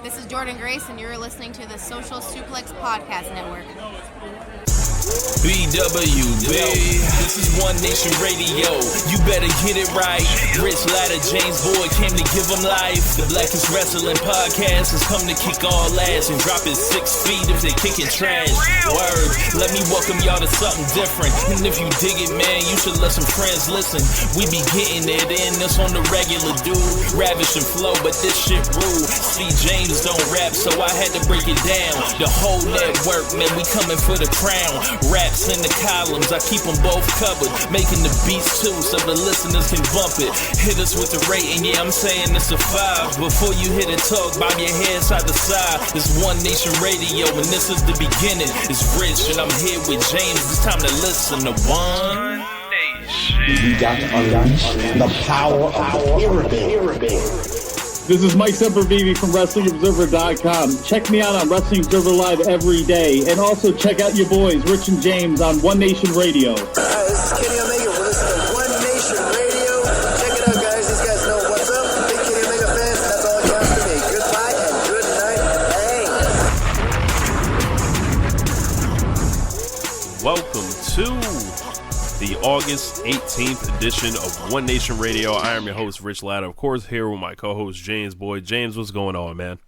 This is Jordan Grace, and you're listening to the Social Suplex Podcast Network. BWB, this is One Nation Radio. You better get it right. Rich Latta, James Boyd came to give them life. The Blackest Wrestling Podcast has come to kick all ass and drop it 6 feet if they kicking trash. Word, let me welcome y'all to something different. And if you dig it, man, you should let some friends listen. We be getting it in, this on the regular dude. Ravish and flow, but this shit rude. See, James don't rap, so I had to break it down. The whole network, man, we coming for the crown. Raps in the columns, I keep them both covered. Making the beats too, so the listeners can bump it. Hit us with the rating, yeah, I'm saying it's a 5. Before you hit it, talk, bob your head side to side. It's One Nation Radio, and this is the beginning. It's Rich, and I'm here with James. It's time to listen to One Nation. We got to unleash the power of the pyramid. This is Mike Sempervive from WrestlingObserver.com. Check me out on Wrestling Observer Live every day. And also check out your boys, Rich and James, on One Nation Radio. Hi, this is Kenny Omega. We're listening to One Nation Radio. Check it out, guys. These guys know what's up. Big Kenny Omega fans, that's all it counts to me. Goodbye and good night. Hey. Welcome to the August 18th edition of One Nation Radio. I am your host, Rich Latta, of course, here with my co-host, James Boyd. James, what's going on, man?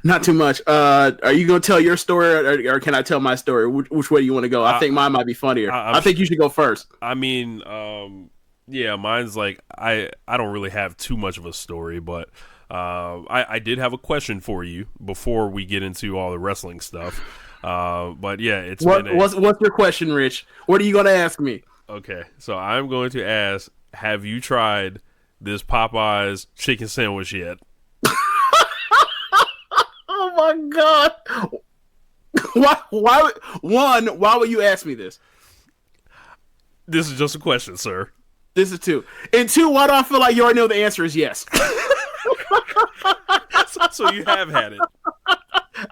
Not too much. Are you going to tell your story, or can I tell my story? Which way do you want to go? I think mine might be funnier. I think you should go first. I mean, yeah, mine's like, I don't really have too much of a story, but I did have a question for you before we get into all the wrestling stuff. But yeah, what's your question, Rich? What are you going to ask me? Okay, so I'm going to ask, have you tried this Popeyes chicken sandwich yet? Oh my God! Why would you ask me this? This is just a question, sir. This is 2. And 2, why do I feel like you already know the answer is yes? So you have had it.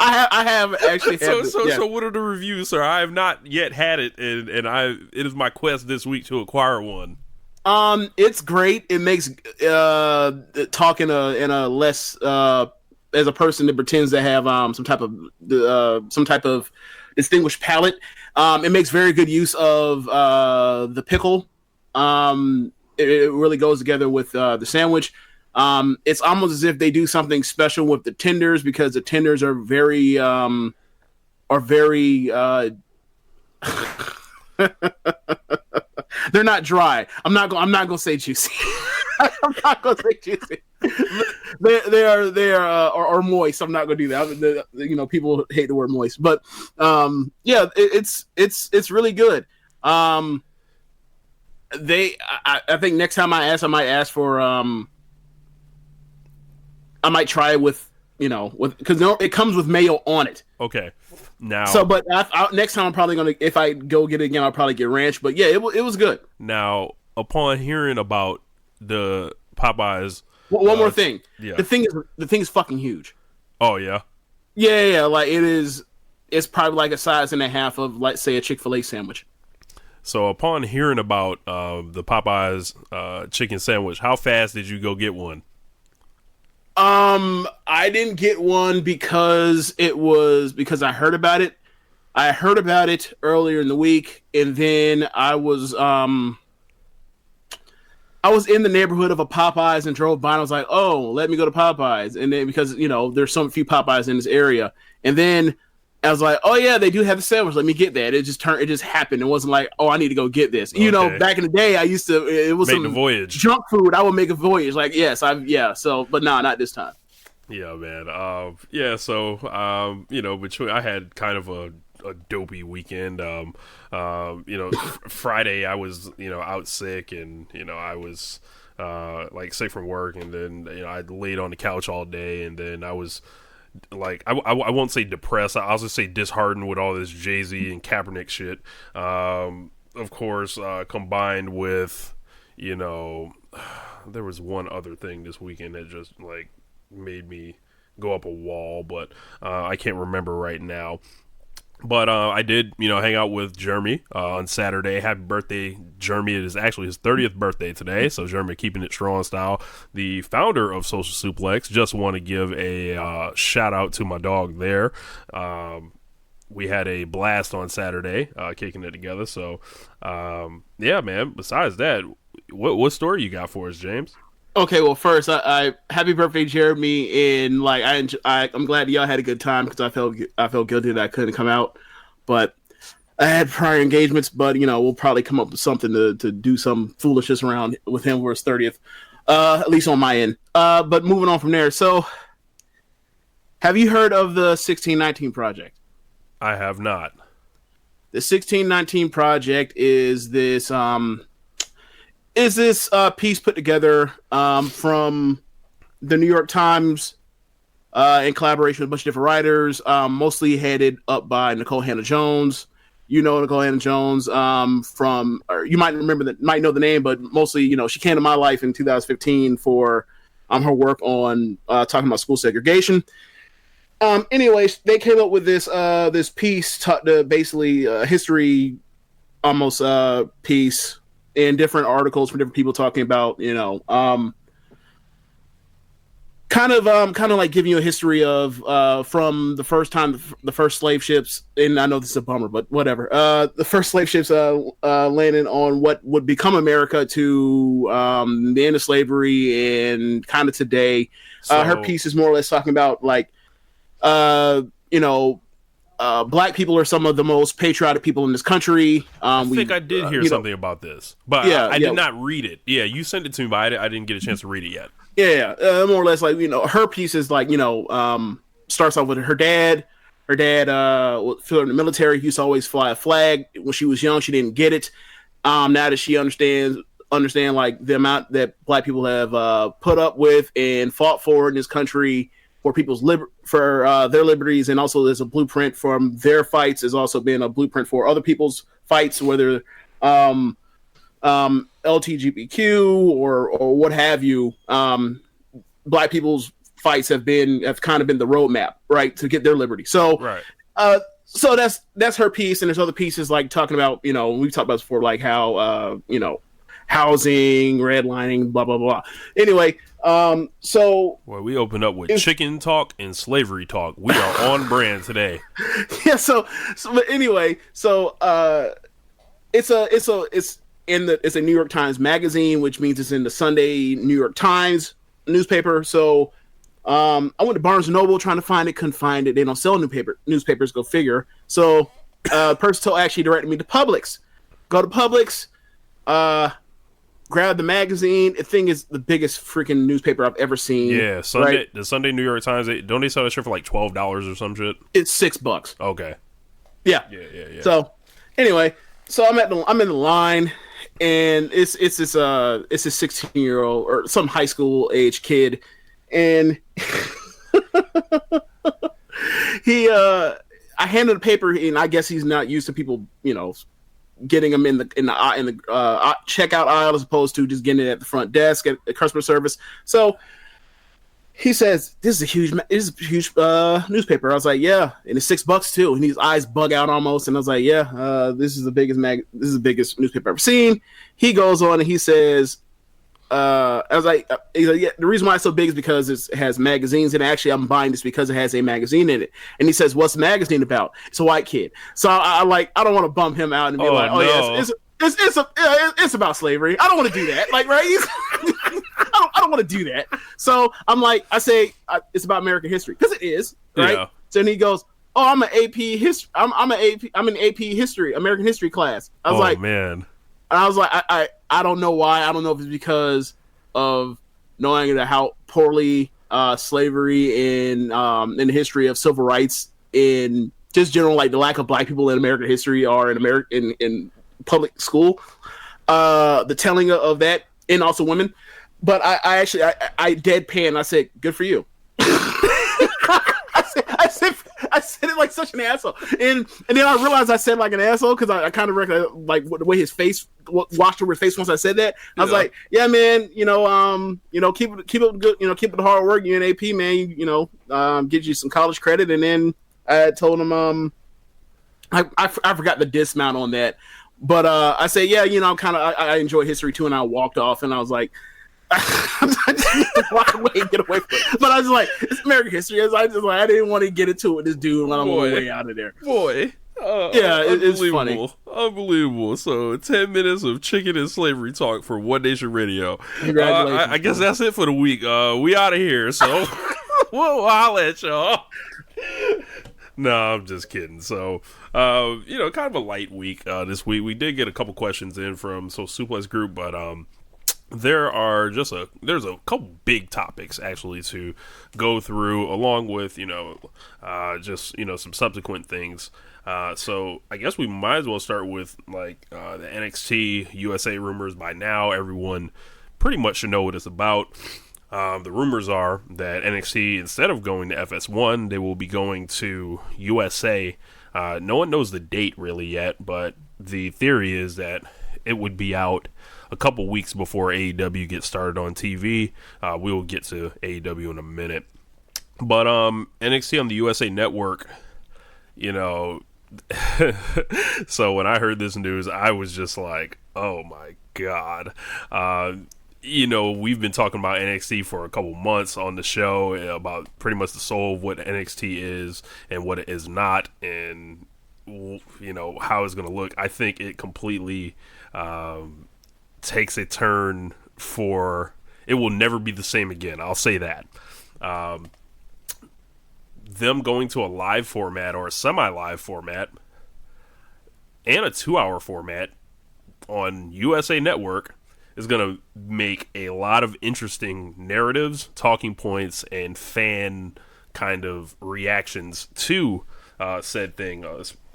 I have actually. So what are the reviews, sir? I have not yet had it, and it is my quest this week to acquire one. It's great. It makes talking in a less as a person that pretends to have some type of distinguished palate. It makes very good use of the pickle. It really goes together with the sandwich. It's almost as if they do something special with the tenders, because the tenders are very they're not dry. I'm not gonna say juicy. I'm not gonna say juicy. They are moist. I'm not gonna do that. People hate the word moist, but yeah, it's really good. I think next time I might ask for I might try it with because it comes with mayo on it. Okay. Now, but next time I'm probably gonna, if I go get it again, I'll probably get ranch. But yeah, it was good. Now, upon hearing about the Popeyes, one more thing. Yeah. The thing is fucking huge. Oh yeah. Yeah. Like it's probably like a size and a half of, let's say, a Chick-fil-A sandwich. So upon hearing about the Popeyes chicken sandwich, how fast did you go get one? I didn't get one because I heard about it. I heard about it earlier in the week, and then I was in the neighborhood of a Popeyes and drove by, and I was like, oh, let me go to Popeyes. And then, because there's so few Popeyes in this area, and then I was like, oh yeah, they do have the sandwich, let me get that. It just happened. It wasn't like, oh, I need to go get this. Okay. Back in the day, I used to, it was make some the voyage. Junk food. I would make a voyage. Like, yes, but no, not this time. Yeah, man. So between, I had kind of a dopey weekend. Friday I was, out sick, and, I was sick from work, and then, I laid on the couch all day, and then I was like, I won't say depressed. I'll just say disheartened with all this Jay-Z and Kaepernick shit. Of course, combined with, there was one other thing this weekend that just made me go up a wall, but I can't remember right now. But I did, hang out with Jeremy on Saturday. Happy birthday, Jeremy. It is actually his 30th birthday today. So, Jeremy keeping it strong style. The founder of Social Suplex. Just want to give a shout out to my dog there. We had a blast on Saturday, kicking it together. So, yeah, man. Besides that, what story you got for us, James? Okay, well, first, I happy birthday, Jeremy, and like I'm glad y'all had a good time because I felt guilty that I couldn't come out, but I had prior engagements. But we'll probably come up with something to do some foolishness around with him for his 30th, at least on my end. But moving on from there, so have you heard of the 1619 Project? I have not. The 1619 Project is this piece put together from the New York Times in collaboration with a bunch of different writers, mostly headed up by Nicole Hannah-Jones. Nicole Hannah-Jones or you might know the name, but mostly, she came to my life in 2015 for her work on talking about school segregation. Anyways, they came up with this piece, basically history almost piece in different articles from different people talking about, kind of like giving you a history of from the first time the first slave ships, and I know this is a bummer, but whatever. The first slave ships landed on what would become America to the end of slavery and kind of today. Her piece is more or less talking about like, black people are some of the most patriotic people in this country. I think I did hear something about this, but I did not read it. Yeah, you sent it to me, but I didn't get a chance to read it yet. Yeah, more or less like, her piece is like, starts off with her dad. Her dad, flew in the military. He used to always fly a flag. When she was young, she didn't get it. Now that she understand like the amount that black people have put up with and fought for in this country, for people's for their liberties, and also there's a blueprint from their fights. There's also been a blueprint for other people's fights, whether LGBTQ or what have you. Black people's fights have kind of been the roadmap, right, to get their liberty. So, right. So that's her piece, and there's other pieces like talking about, we've talked about this before, like how housing, redlining, blah blah blah. Anyway. So we open up with chicken talk and slavery talk. We are on brand today. Yeah. So but anyway, so it's a New York Times magazine, which means it's in the Sunday New York Times newspaper. So I went to Barnes & Noble trying to find it, couldn't find it. They don't sell newspapers. Go figure. So person actually directed me to Publix. Go to Publix. Grab the magazine. The thing is the biggest freaking newspaper I've ever seen. Yeah, the Sunday New York Times. Don't they sell that shit for like $12 or some shit? It's $6. Okay. Yeah. So anyway, so I'm in the line, and it's this 16-year-old or some high school age kid, and I handed the paper, and I guess he's not used to people, getting them in the checkout aisle as opposed to just getting it at the front desk at customer service. So he says, "This is a huge newspaper." I was like, "Yeah," and it's $6 too. And his eyes bug out almost, and I was like, "Yeah, this is the biggest newspaper I've ever seen." He goes on and he says, I was like, yeah, the reason why it's so big is because it has magazines, and actually I'm buying this because it has a magazine in it. And he says, "What's the magazine about?" It's a white kid. So I don't want to bump him out and be it's about slavery. I don't want to do that. Like, right? I don't want to do that. So I'm like, I say it's about American history because it is, right? Yeah. So then he goes, "Oh, I'm an AP history. I'm an AP history, American history class." I was like, man. And I was like, I don't know why. I don't know if it's because of knowing that how poorly slavery in the history of civil rights in just general, like the lack of black people in American history are in public school, the telling of that, and also women. But I deadpan. I said, "Good for you." I said it like such an asshole, and then I realized I said like an asshole because I kind of recognize like the way his face washed over his face once I said that. I was like, "Yeah, man, keep it good, keep it hard work. You're an AP man, get you some college credit." And then I told him, I forgot the dismount on that. But I say, yeah, I enjoy history too, and I walked off, and I was like, I just walk away and get away from it. But I was like, it's American history. I didn't want to get into it with this dude when I'm on my way out of there. Boy. Yeah, it's funny. Unbelievable. So 10 minutes of chicken and slavery talk for One Nation Radio. Congratulations. I guess that's it for the week. We out of here, so we'll holler at y'all. No, I'm just kidding. So, kind of a light week this week. We did get a couple questions in from Suplex Group, but there's a couple big topics actually to go through, along with some subsequent things. So I guess we might as well start with the NXT USA rumors. By now, everyone pretty much should know what it's about. The rumors are that NXT, instead of going to FS1, they will be going to USA. No one knows the date really yet, but the theory is that it would be out a couple weeks before AEW gets started on TV. We will get to AEW in a minute. But NXT on the USA Network, so when I heard this news, I was just like, oh my God. We've been talking about NXT for a couple months on the show, about pretty much the soul of what NXT is and what it is not, and how it's going to look. I think it completely takes a turn it will never be the same again. I'll say that. Them going to a live format or a semi-live format and a 2-hour format on USA Network is going to make a lot of interesting narratives, talking points, and fan kind of reactions to said thing.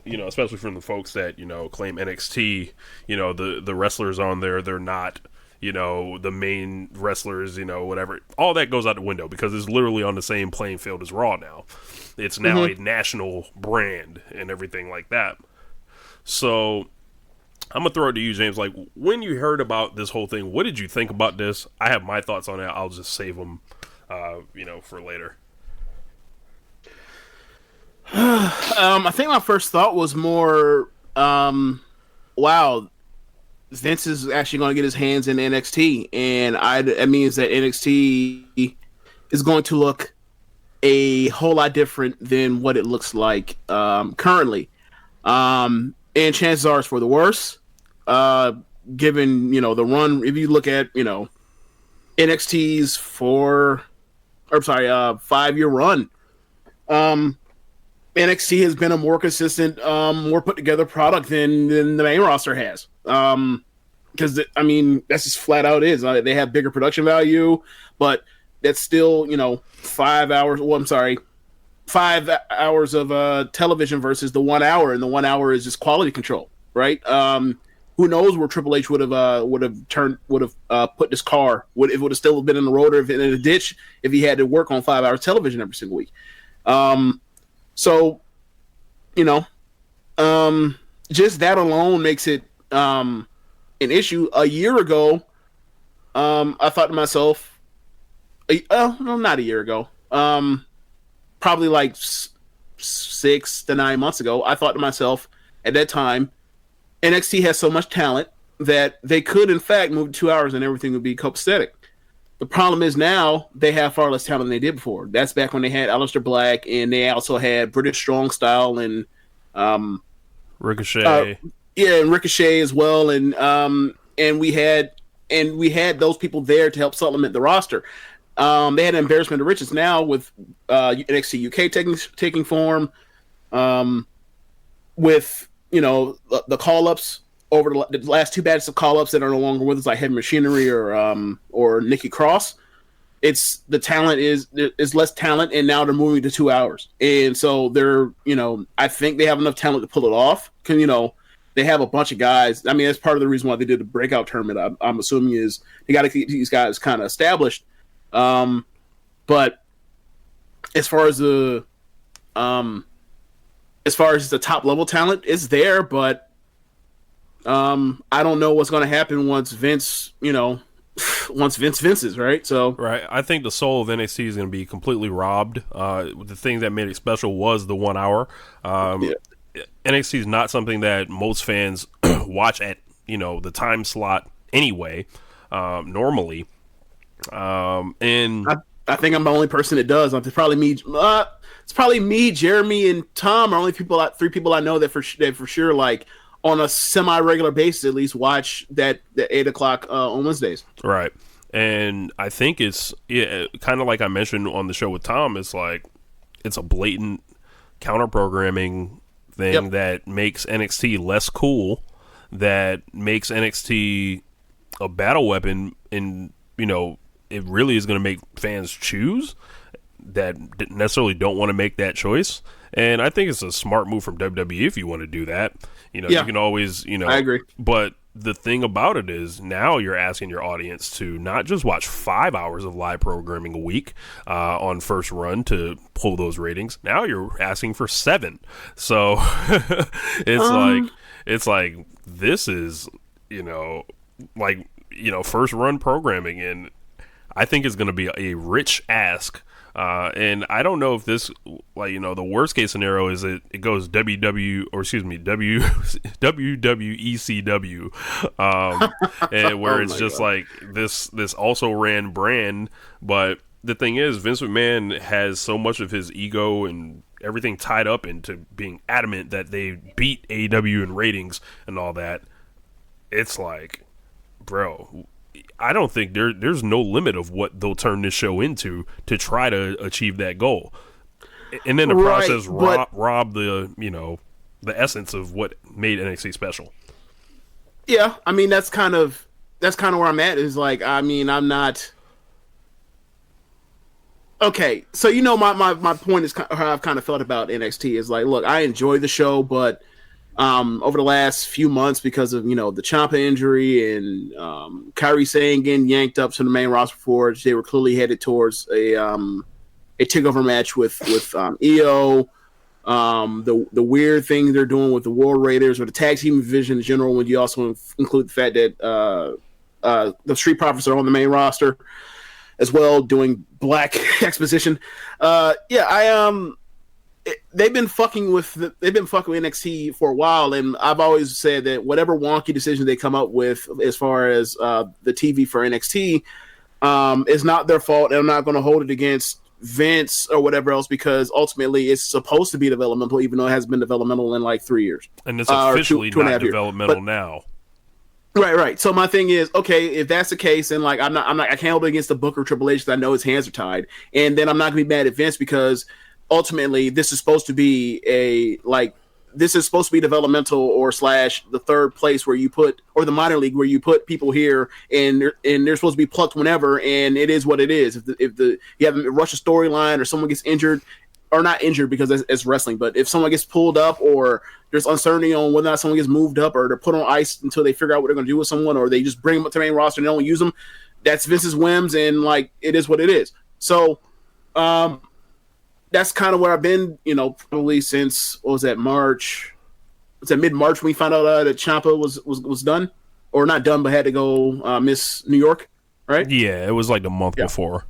Especially from the folks that claim NXT. The wrestlers on there, they're not the main wrestlers. Whatever. All that goes out the window because it's literally on the same playing field as Raw now. It's now a national brand and everything like that. So I'm gonna throw it to you, James. Like, when you heard about this whole thing, what did you think about this? I have my thoughts on it. I'll just save them, for later. I think my first thought was more, wow, Vince is actually going to get his hands in NXT, and that means that NXT is going to look a whole lot different than what it looks like currently. And chances are it's for the worse. Given the run, if you look at NXT's 5-year run, NXT has been a more consistent, more put together product than the main roster has. Because that's just flat out is. They have bigger production value, but that's still 5 hours. Well, I'm sorry, 5 hours of television versus the 1 hour, and the 1 hour is just quality control, right? Who knows where Triple H would have put this car? It would have still been in the rotor, in a ditch, if he had to work on 5 hours television every single week. So, just that alone makes it an issue. A year ago, I thought to myself, not a year ago, probably like 6 to 9 months ago, I thought to myself at that time, NXT has so much talent that they could, in fact, move to 2 hours and everything would be copacetic. The problem is now they have far less talent than they did before. That's back when they had Aleister Black, and they also had British Strong Style and Ricochet. And Ricochet as well, and we had those people there to help supplement the roster. They had an embarrassment of riches now with NXT UK taking form, with the call-ups over the last 2 batches of call-ups that are no longer with us, like Heavy Machinery or Nikki Cross. It's the talent is less talent, and now they're moving to 2 hours, and so they're I think they have enough talent to pull it off. Because they have a bunch of guys. I mean, that's part of the reason why they did the breakout tournament. I'm assuming is they got to keep these guys kind of established. But as far as the top level talent, it's there, but I don't know what's going to happen once Vince Vince's, right? So right, I think the soul of NXT is going to be completely robbed. The thing that made it special was the 1 hour. NXT is not something that most fans watch at, the time slot anyway, normally. And I think I'm the only person that does. It's probably me. It's probably me, Jeremy, and Tom are only three people I know that for sure, like on a semi-regular basis, at least watch that 8 o'clock on Wednesdays. Right. And I think it's kind of like I mentioned on the show with Tom. It's like it's a blatant counter-programming thing that makes NXT less cool, that makes NXT a battle weapon, and it really is going to make fans choose that necessarily don't want to make that choice. And I think it's a smart move from WWE if you want to do that. You can always, I agree. But the thing about it is now you're asking your audience to not just watch 5 hours of live programming a week on first run to pull those ratings. Now you're asking for 7. So it's like this is, first run programming, and I think it's going to be a rich ask. And I don't know if this, the worst case scenario is it goes WWECW, and where it's just God. Like this also ran brand. But the thing is, Vince McMahon has so much of his ego and everything tied up into being adamant that they beat AEW in ratings and all that. It's like, bro, I don't think there's no limit of what they'll turn this show into to try to achieve that goal, and then the process rob the the essence of what made NXT special. Yeah, I mean that's kind of where I'm at. Is like, I mean, I'm not okay. So my point is how I've kind of felt about NXT is like, look, I enjoy the show, but over the last few months, because of the Ciampa injury and Kairi Sane getting yanked up to the main roster for, they were clearly headed towards a takeover match with EO. The weird thing they're doing with the War Raiders or the tag team division in general, when you also include the fact that the Street Profits are on the main roster as well, doing black exposition. They've been fucking with NXT for a while, and I've always said that whatever wonky decision they come up with as far as the TV for NXT is not their fault, and I'm not going to hold it against Vince or whatever else, because ultimately it's supposed to be developmental, even though it hasn't been developmental in like 3 years. And it's officially not developmental now. Right. So my thing is, okay, if that's the case, and like I can't hold it against the Booker Triple H because I know his hands are tied, and then I'm not going to be mad at Vince because ultimately, this is supposed to be developmental or / the third place where you put, or the minor league where you put people here, and they're supposed to be plucked whenever, and it is what it is. If you have a Russia storyline or someone gets injured, or not injured because it's wrestling, but if someone gets pulled up or there's uncertainty on whether or not someone gets moved up or they're put on ice until they figure out what they're going to do with someone, or they just bring them up to the main roster and they don't use them, that's Vince's whims, and like it is what it is. So, that's kind of where I've been, probably since, what was that, March? Was that mid-March when we found out that Ciampa was done? Or not done, but had to go miss New York, right? Yeah, it was like the month before.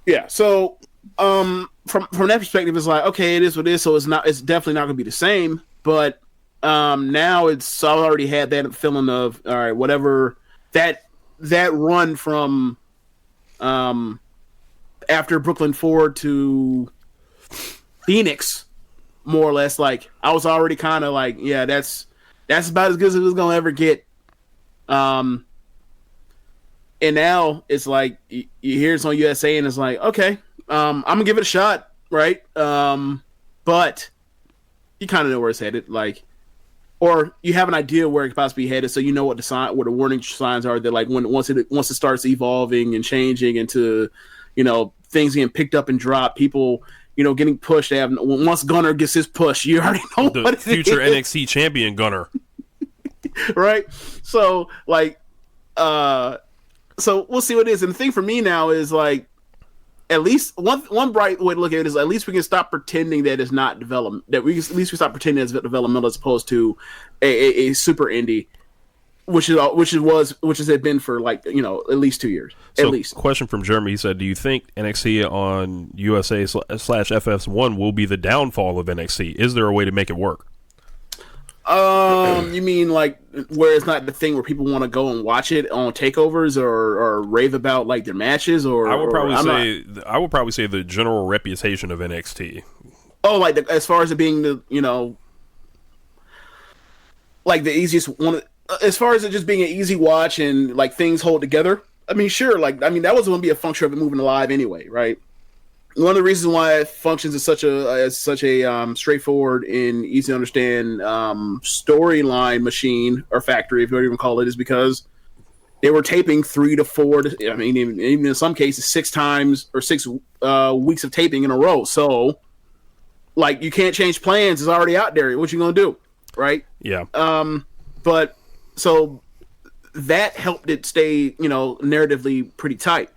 Yeah, so from that perspective, it's like, okay, it is what it is, so it's definitely not going to be the same, but now I've already had that feeling of, all right, whatever, that run from after Brooklyn Ford to Phoenix, more or less, like I was already kind of like, yeah, that's about as good as it was gonna ever get. And now it's like you hear it's on USA, and it's like, okay, I'm gonna give it a shot, right? But you kind of know where it's headed, like, or you have an idea where it could possibly be headed, so you know what the warning signs are. That like once it starts evolving and changing into, things getting picked up and dropped, people, getting pushed. Once Gunner gets his push, you already know the what it future is. NXT champion Gunner. Right? So, like, so we'll see what it is. And the thing for me now is, like, at least one bright way to look at it is at least we can stop pretending that it's not development. At least we stop pretending it's developmental as opposed to a super indie, which has been for like at least 2 years. So, at least. Question from Jeremy. He said, "Do you think NXT on USA / FS1 will be the downfall of NXT? Is there a way to make it work?" You mean like where it's not the thing where people want to go and watch it on takeovers or rave about like their matches, or I would probably say the general reputation of NXT. Oh, like as far as it being the like the easiest one, as far as it just being an easy watch and like things hold together. I mean, sure, that was going to be a function of it moving live anyway, right? One of the reasons why it functions as such a straightforward and easy to understand storyline machine or factory, if you even call it, is because they were taping 3 to 4. I mean, even in some cases, 6 times or 6 weeks of taping in a row. So, like, you can't change plans; it's already out there. What you gonna do, right? Yeah. But so that helped it stay, narratively pretty tight.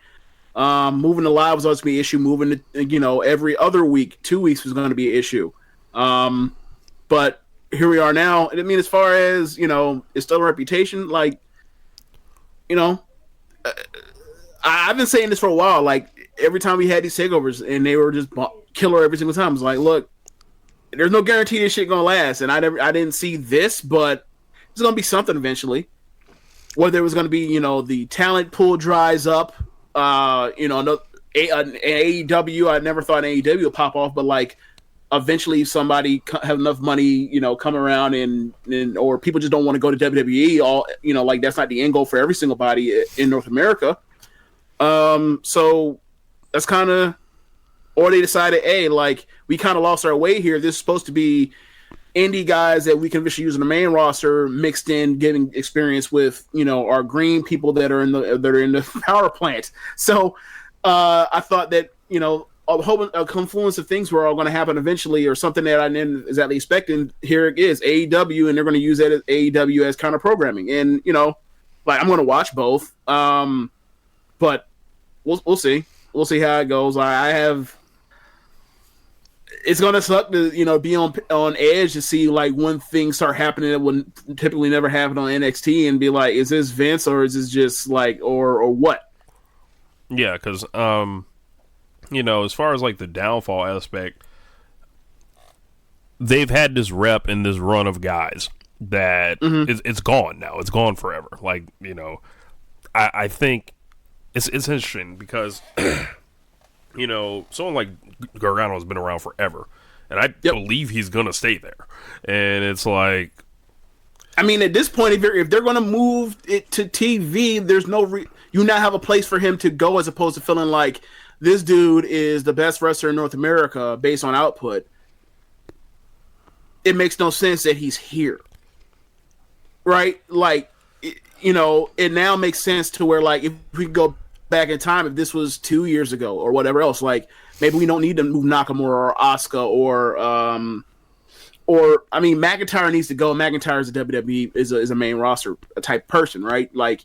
Moving to live was always going to be an issue. Moving to, every other week, 2 weeks was going to be an issue. But here we are now. I mean, as far as, it's still a reputation, like, I've been saying this for a while. Like, every time we had these takeovers and they were just killer every single time, it's like, look, there's no guarantee this shit going to last. And I didn't see this, but it's going to be something eventually. Whether it was going to be, the talent pool dries up, AEW, I never thought AEW would pop off, but like eventually somebody have enough money, come around and or people just don't want to go to WWE. Like that's not the end goal for every single body in North America. So that's kind of, or they decided, hey, like we kind of lost our way here. This is supposed to be indie guys that we can eventually use in the main roster, mixed in, giving experience with our green people that are in the power plant. So I thought that a confluence of things were all going to happen eventually, or something that I didn't exactly expect. And here it is, AEW, and they're going to use that as AEW as kind of programming. And like I'm going to watch both, but we'll see. We'll see how it goes. It's gonna suck to be on edge to see like when things start happening that would typically never happen on NXT, and be like, is this Vince or is this just like or what? Yeah, because as far as like the downfall aspect, they've had this rep and this run of guys that it's gone now. It's gone forever. Like I think it's interesting because. Someone like Gargano has been around forever, and I believe he's gonna stay there. And it's like, I mean, at this point, if they're gonna move it to TV, there's no you now have a place for him to go, as opposed to feeling like this dude is the best wrestler in North America based on output. It makes no sense that he's here, right? Like, it now makes sense to where, like, if we go back in time, if this was 2 years ago or whatever else, like maybe we don't need to move Nakamura or Asuka or I mean McIntyre needs to go. McIntyre is a WWE is a main roster type person, right? Like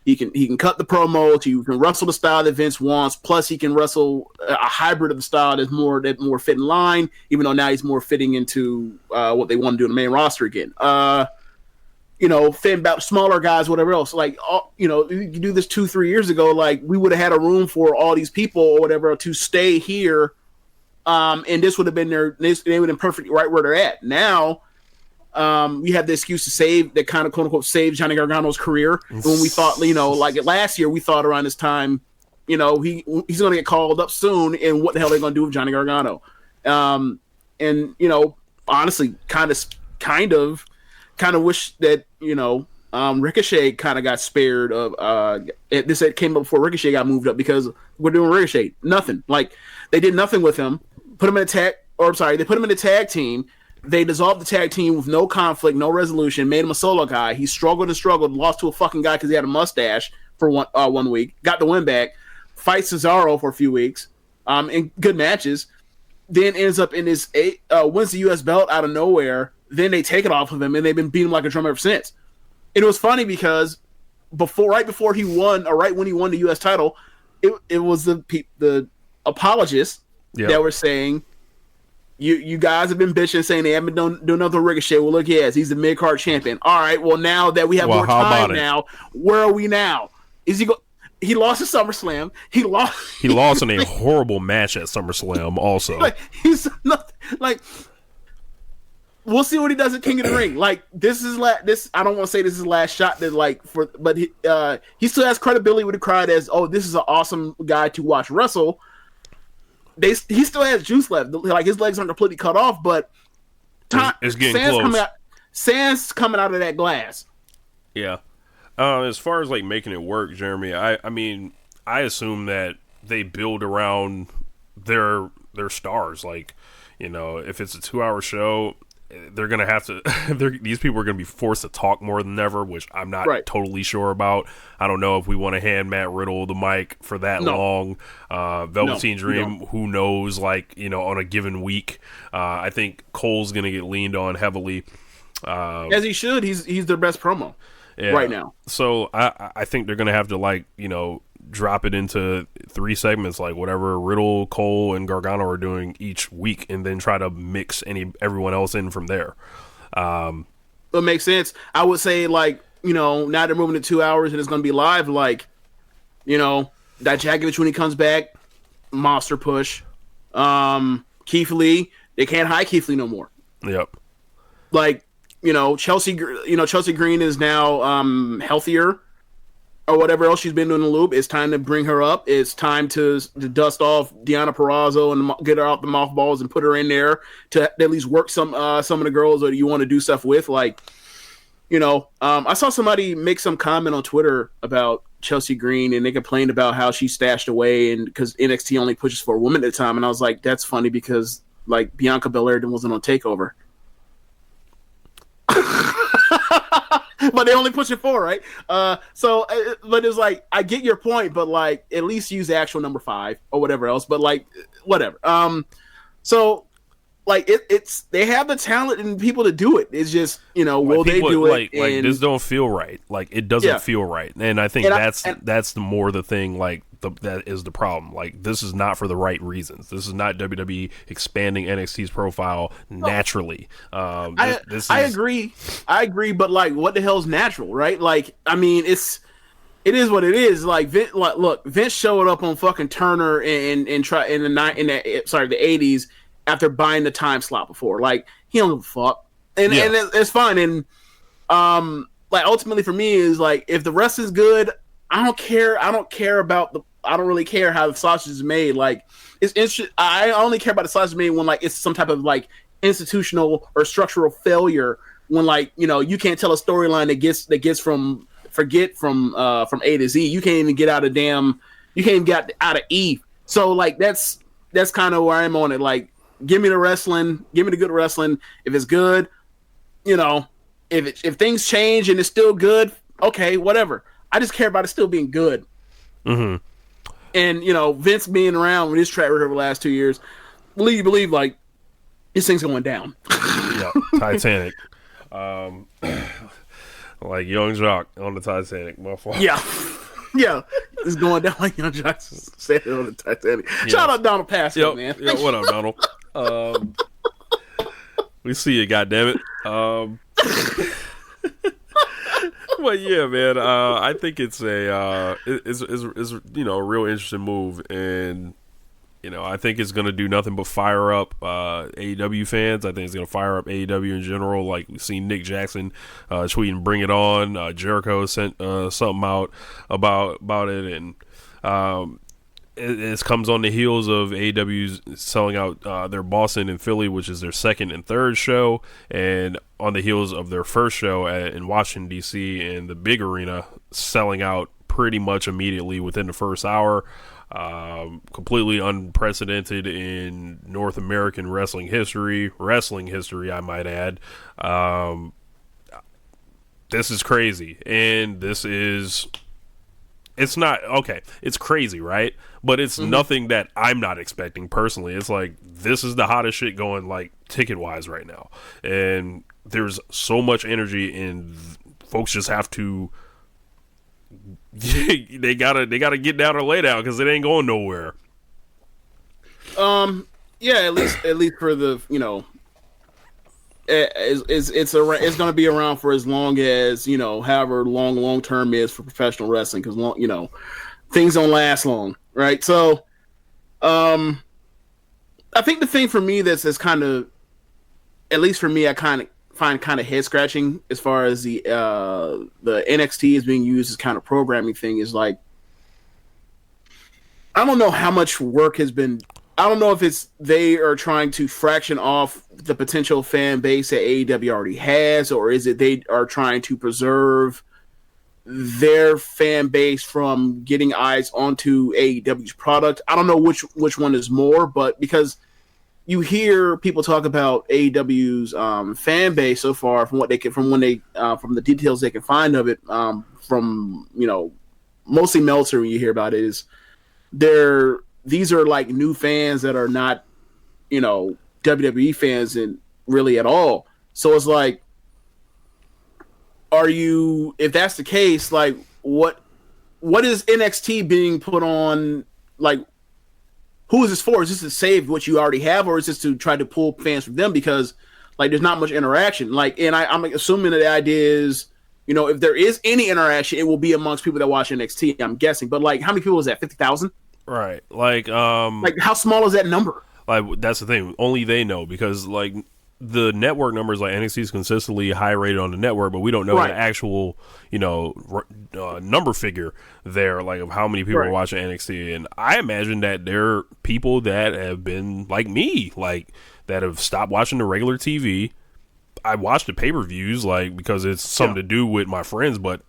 he can cut the promos, he can wrestle the style that Vince wants, plus he can wrestle a hybrid of the style that more fit in line, even though now he's more fitting into what they want to do in the main roster again. Fitting about smaller guys, whatever else. Like, you do this 2-3 years ago, like we would have had a room for all these people or whatever to stay here, and this would have been they would have been perfectly right where they're at. Now, we have the excuse to save that kind of quote unquote save Johnny Gargano's career. When we thought, like last year, we thought around this time, he's going to get called up soon, and what the hell are they going to do with Johnny Gargano? And honestly, kind of wish that Ricochet kind of got spared of this. Came up before Ricochet got moved up, because we're doing Ricochet nothing. Like they did nothing with him. They put him in a tag team. They dissolved the tag team with no conflict, no resolution. Made him a solo guy. He struggled, lost to a fucking guy because he had a mustache for 1 week. Got the win back. Fights Cesaro for a few weeks, in good matches. Then ends up in this wins the U.S. belt out of nowhere. Then they take it off of him, and they've been beating him like a drum ever since. And it was funny because right before he won, or right when he won the U.S. title, it was the apologists that were saying, you guys have been bitching, saying they haven't done nothing with Ricochet. Well, look, yes, he's the mid-card champion. All right, well, now that we have more time now, where are we now? Is he He lost at SummerSlam. He lost in a horrible match at SummerSlam also. Like, he's not like we'll see what he does at King of the Ring. Like this is this. I don't want to say this is his last shot. But he still has credibility with the crowd as this is an awesome guy to watch wrestle. He still has juice left. Like his legs aren't completely cut off, but it's getting close. Sand's coming out of that glass. Yeah. As far as like making it work, Jeremy, I mean, I assume that they build around their stars. Like, if it's a 2-hour show, they're gonna have to. These people are gonna be forced to talk more than ever, which I'm not totally sure about. I don't know if we want to hand Matt Riddle the mic for that long. Velveteen Dream, who knows? Like, on a given week, I think Cole's gonna get leaned on heavily. As he should. He's their best promo right now. So I think they're gonna have to drop it into 3 segments, like whatever Riddle, Cole, and Gargano are doing each week, and then try to mix everyone else in from there. It makes sense. I would say now they're moving to 2 hours and it's gonna be live. Dijakovic when he comes back, monster push. Keith Lee, they can't hide Keith Lee no more. Yep. Chelsea Green is now healthier or whatever else she's been doing in the loop. It's time to bring her up. It's time to dust off Deonna Purrazzo and get her out the mothballs and put her in there to at least work some of the girls that you want to do stuff with. I saw somebody make some comment on Twitter about Chelsea Green, and they complained about how she's stashed away and because NXT only pushes for a woman at a time. And I was like, that's funny because Bianca Belair wasn't on TakeOver. But they only push it 4, right? But it's I get your point, but at least use the actual number 5 or whatever else. But whatever. It's they have the talent and people to do it. It's just will they do it? Like this don't feel right. It doesn't feel right, and I think that's the thing. That is the problem. This is not for the right reasons. This is not WWE expanding NXT's profile naturally. I agree, but what the hell's natural, right? It is what it is. Look, Vince showed up on fucking Turner and the 80s after buying the time slot before. He don't give a fuck, and it's fine. And ultimately for me is if the rest is good, I don't care. I don't really care how the sausage is made. It's interesting. I only care about the sausage made when it's some type of institutional or structural failure. When you can't tell a storyline that gets from A to Z. You can't even get out of You can't even get out of E. So that's kind of where I'm on it. Give me the wrestling. Give me the good wrestling. If it's good, if things change and it's still good, okay, whatever. I just care about it still being good. Mm-hmm. And, Vince being around with his track record over the last 2 years, believe this thing's going down. Yeah, Titanic. Young Jock on the Titanic. My fault. Yeah. Yeah. It's going down like Young Jock said it on the Titanic. Yeah. Shout out Donald Pascal, man. Yeah, what up, Donald? We see you, goddammit. Well, yeah, man. I think it's a real interesting move, and I think it's gonna do nothing but fire up AEW fans. I think it's gonna fire up AEW in general. We've seen Nick Jackson tweeting "Bring it on." Jericho sent something out about it, and it comes on the heels of AEW's selling out their Boston and Philly, which is their second and third show, and on the heels of their first show in Washington, D.C. in the big arena, selling out pretty much immediately within the first hour. Completely unprecedented in North American wrestling history, I might add. This is crazy, and it's not okay. It's crazy, right? But it's nothing that I'm not expecting personally. It's this is the hottest shit going ticket wise right now, and there's so much energy, and folks just have to. they gotta get down or lay down because it ain't going nowhere. Yeah, at least for the it's going to be around for as long as however long term is for professional wrestling, because things don't last long, right? So I think the thing for me that's kind of at least for me, I find kind of head scratching as far as the NXT is being used as kind of programming thing is like, I don't know how much work has been. I don't know if it's they are trying to fraction off the potential fan base that AEW already has, or is it they are trying to preserve their fan base from getting eyes onto AEW's product. I don't know which one is more, but because you hear people talk about AEW's fan base so far from what they can from the details they can find of it from mostly Meltzer when you hear about it is these are like new fans that are not WWE fans and really at all. So it's like, if that's the case, like what is NXT being put on? Like, who is this for? Is this to save what you already have, or is this to try to pull fans from them? Because like there's not much interaction. Like, and I'm assuming that the idea is, if there is any interaction, it will be amongst people that watch NXT. I'm guessing, but like, how many people is that? 50,000? Right. Like how small is that number? Like that's the thing. Only they know because like. The network numbers, like NXT is consistently high rated on the network, but we don't know the actual, number figure there, like of how many people are watching NXT. And I imagine that there are people that have been like me, like that have stopped watching the regular TV. I watch the pay-per-views, like because it's something to do with my friends, but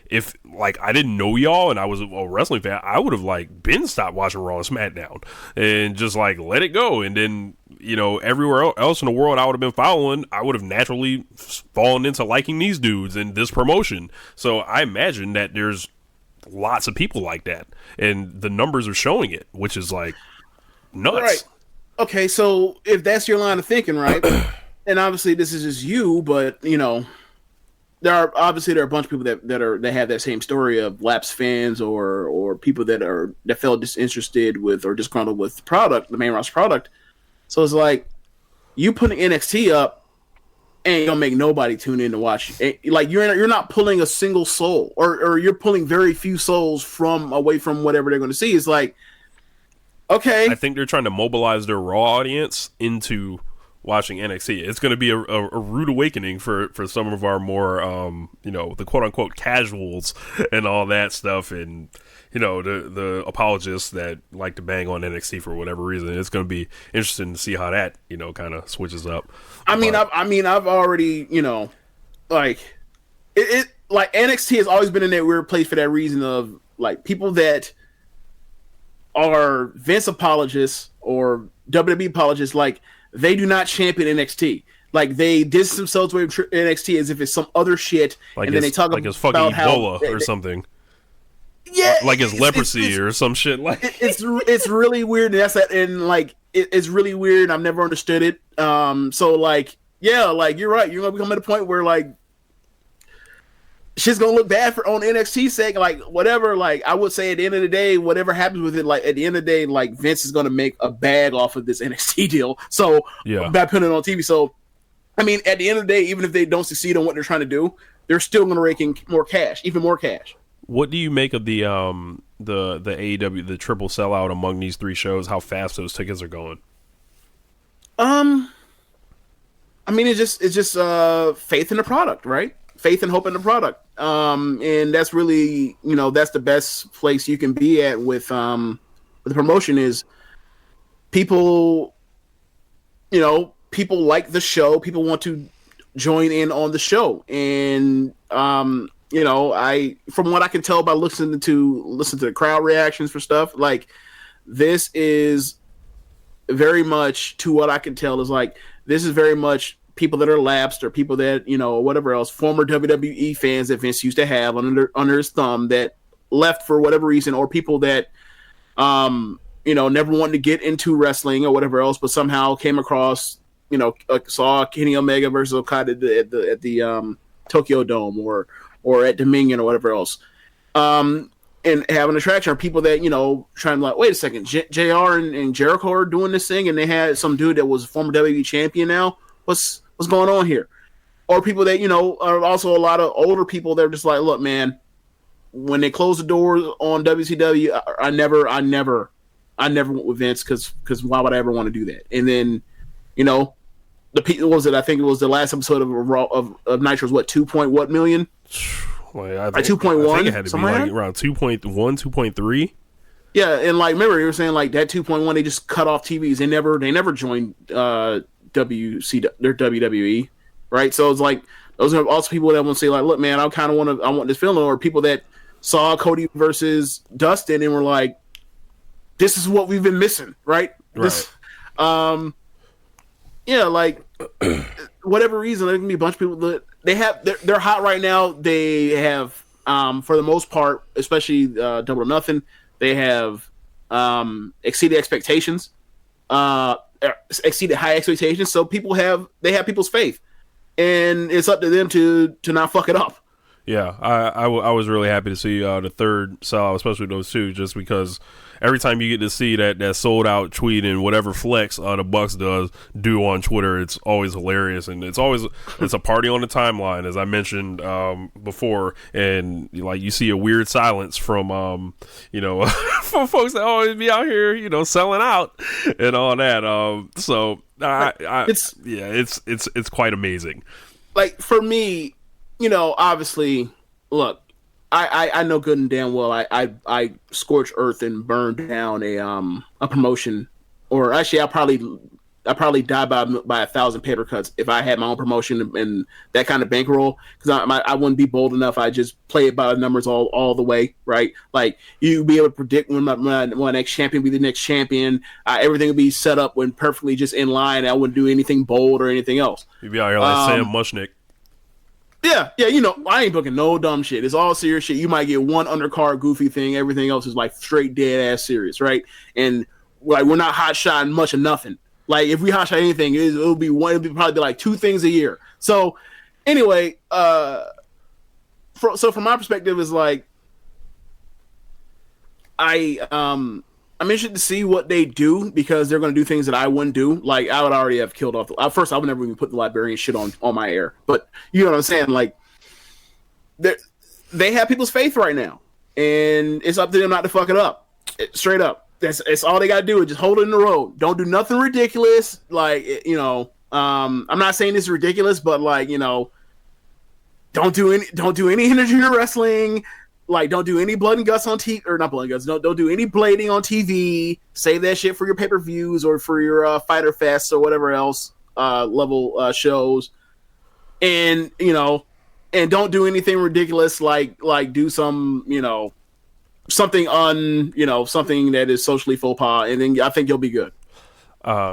if like I didn't know y'all and I was a wrestling fan, I would have like been stopped watching Raw and SmackDown and just like let it go. And then everywhere else in the world I would have been following, I would have naturally fallen into liking these dudes and this promotion. So I imagine that there's lots of people like that, and the numbers are showing it, which is like nuts. Right. Okay, so if that's your line of thinking, right? And obviously this is just you, but there are a bunch of people that have that same story of lapsed fans or people that felt disinterested with or disgruntled with the main roster product. So it's like you putting NXT up ain't gonna make nobody tune in to watch. Like you're not pulling a single soul, or you're pulling very few souls away from whatever they're going to see. It's like, okay, I think they're trying to mobilize their Raw audience into watching NXT. It's going to be a rude awakening for some of our more, the quote unquote casuals and all that stuff. And, the apologists that like to bang on NXT for whatever reason. It's going to be interesting to see how that, kind of switches up. I've already, like it like NXT has always been in that weird place for that reason of like people that are Vince apologists or WWE apologists, like, they do not champion NXT. Like, they distance themselves away from NXT as if it's some other shit, like and then they talk like it's fucking Ebola or something. Yeah, like it's leprosy or some shit. Like it's really weird, and it's really weird. I've never understood it. So like, yeah, like you're right. You're gonna become at a point where like shit's gonna look bad on NXT's sake. Like whatever. Like I would say at the end of the day, whatever happens with it, like at the end of the day, like Vince is gonna make a bag off of this NXT deal. So by putting it on TV. So I mean, at the end of the day, even if they don't succeed on what they're trying to do, they're still gonna rake in more cash, even more cash. What do you make of the AEW, the triple sellout among these three shows? How fast those tickets are going? I mean, it's just faith in the product, right? Faith and hope in the product. And that's really, that's the best place you can be at with the promotion is people, people like the show. People want to join in on the show. And, from what I can tell by listening to the crowd reactions for stuff, like this is very much, to what I can tell, is like, this is very much people that are lapsed or people that, or whatever else, former WWE fans that Vince used to have under his thumb that left for whatever reason, or people that, never wanted to get into wrestling or whatever else, but somehow came across, saw Kenny Omega versus Okada at the Tokyo Dome or at Dominion or whatever else. And have an attraction, or people that, trying to like, wait a second, JR and Jericho are doing this thing, and they had some dude that was a former WWE champion now. What's going on here? Or people that, are also a lot of older people that are just like, look, man, when they closed the doors on WCW, I never went with Vince because why would I ever want to do that? And then, what was it? I think it was the last episode of Nitro's what 2. What million? Like 2.1. I think it had to be like around 2.1, 2.3. Yeah, and like remember you were saying like that 2.1 they just cut off TVs. They never joined their WWE, right? So it's like those are also people that want to say like, look, man, I want this feeling, or people that saw Cody versus Dustin and were like, this is what we've been missing, right? This, yeah, like whatever reason, there can be a bunch of people that they're hot right now. They have, for the most part, especially Double or Nothing, they have exceeded expectations, exceeded high expectations. So they have people's faith, and it's up to them to not fuck it up. Yeah, I was really happy to see the third Sellout, especially those two, just because every time you get to see that sold out tweet and whatever flex the Bucks do on Twitter, it's always hilarious, and it's a party on the timeline, as I mentioned before, and like you see a weird silence from from folks that always be out here selling out and all that. It's quite amazing. Like for me, obviously, look, I know good and damn well I scorch earth and burn down a promotion, or actually I probably die by 1,000 paper cuts if I had my own promotion and that kind of bankroll, because I wouldn't be bold enough. I just play it by the numbers all the way, right? Like you be able to predict when my next champion be the next champion. Everything would be set up when perfectly just in line. I wouldn't do anything bold or anything else. You'd be out here like Sam Mushnick. Yeah, I ain't booking no dumb shit. It's all serious shit. You might get one undercard goofy thing. Everything else is like straight dead ass serious, right? And like we're not hot shotting much of nothing. Like if we hot shot anything, it'll probably be like 2 things a year. So anyway, so from my perspective, is like I'm interested to see what they do, because they're going to do things that I wouldn't do. Like I would already have killed off. First, I would never even put the librarian shit on my air. But you know what I'm saying? Like they have people's faith right now, and it's up to them not to fuck it up. Straight up, it's all they got to do is just hold it in the road. Don't do nothing ridiculous. Like I'm not saying this is ridiculous, but like don't do any energy wrestling. Like, don't do any blood and guts on TV, or not blood and guts. Don't do any blading on TV. Save that shit for your pay-per-views or for your Fighter Fest or whatever else level shows. And and don't do anything ridiculous like do some something something that is socially faux pas, and then I think you'll be good.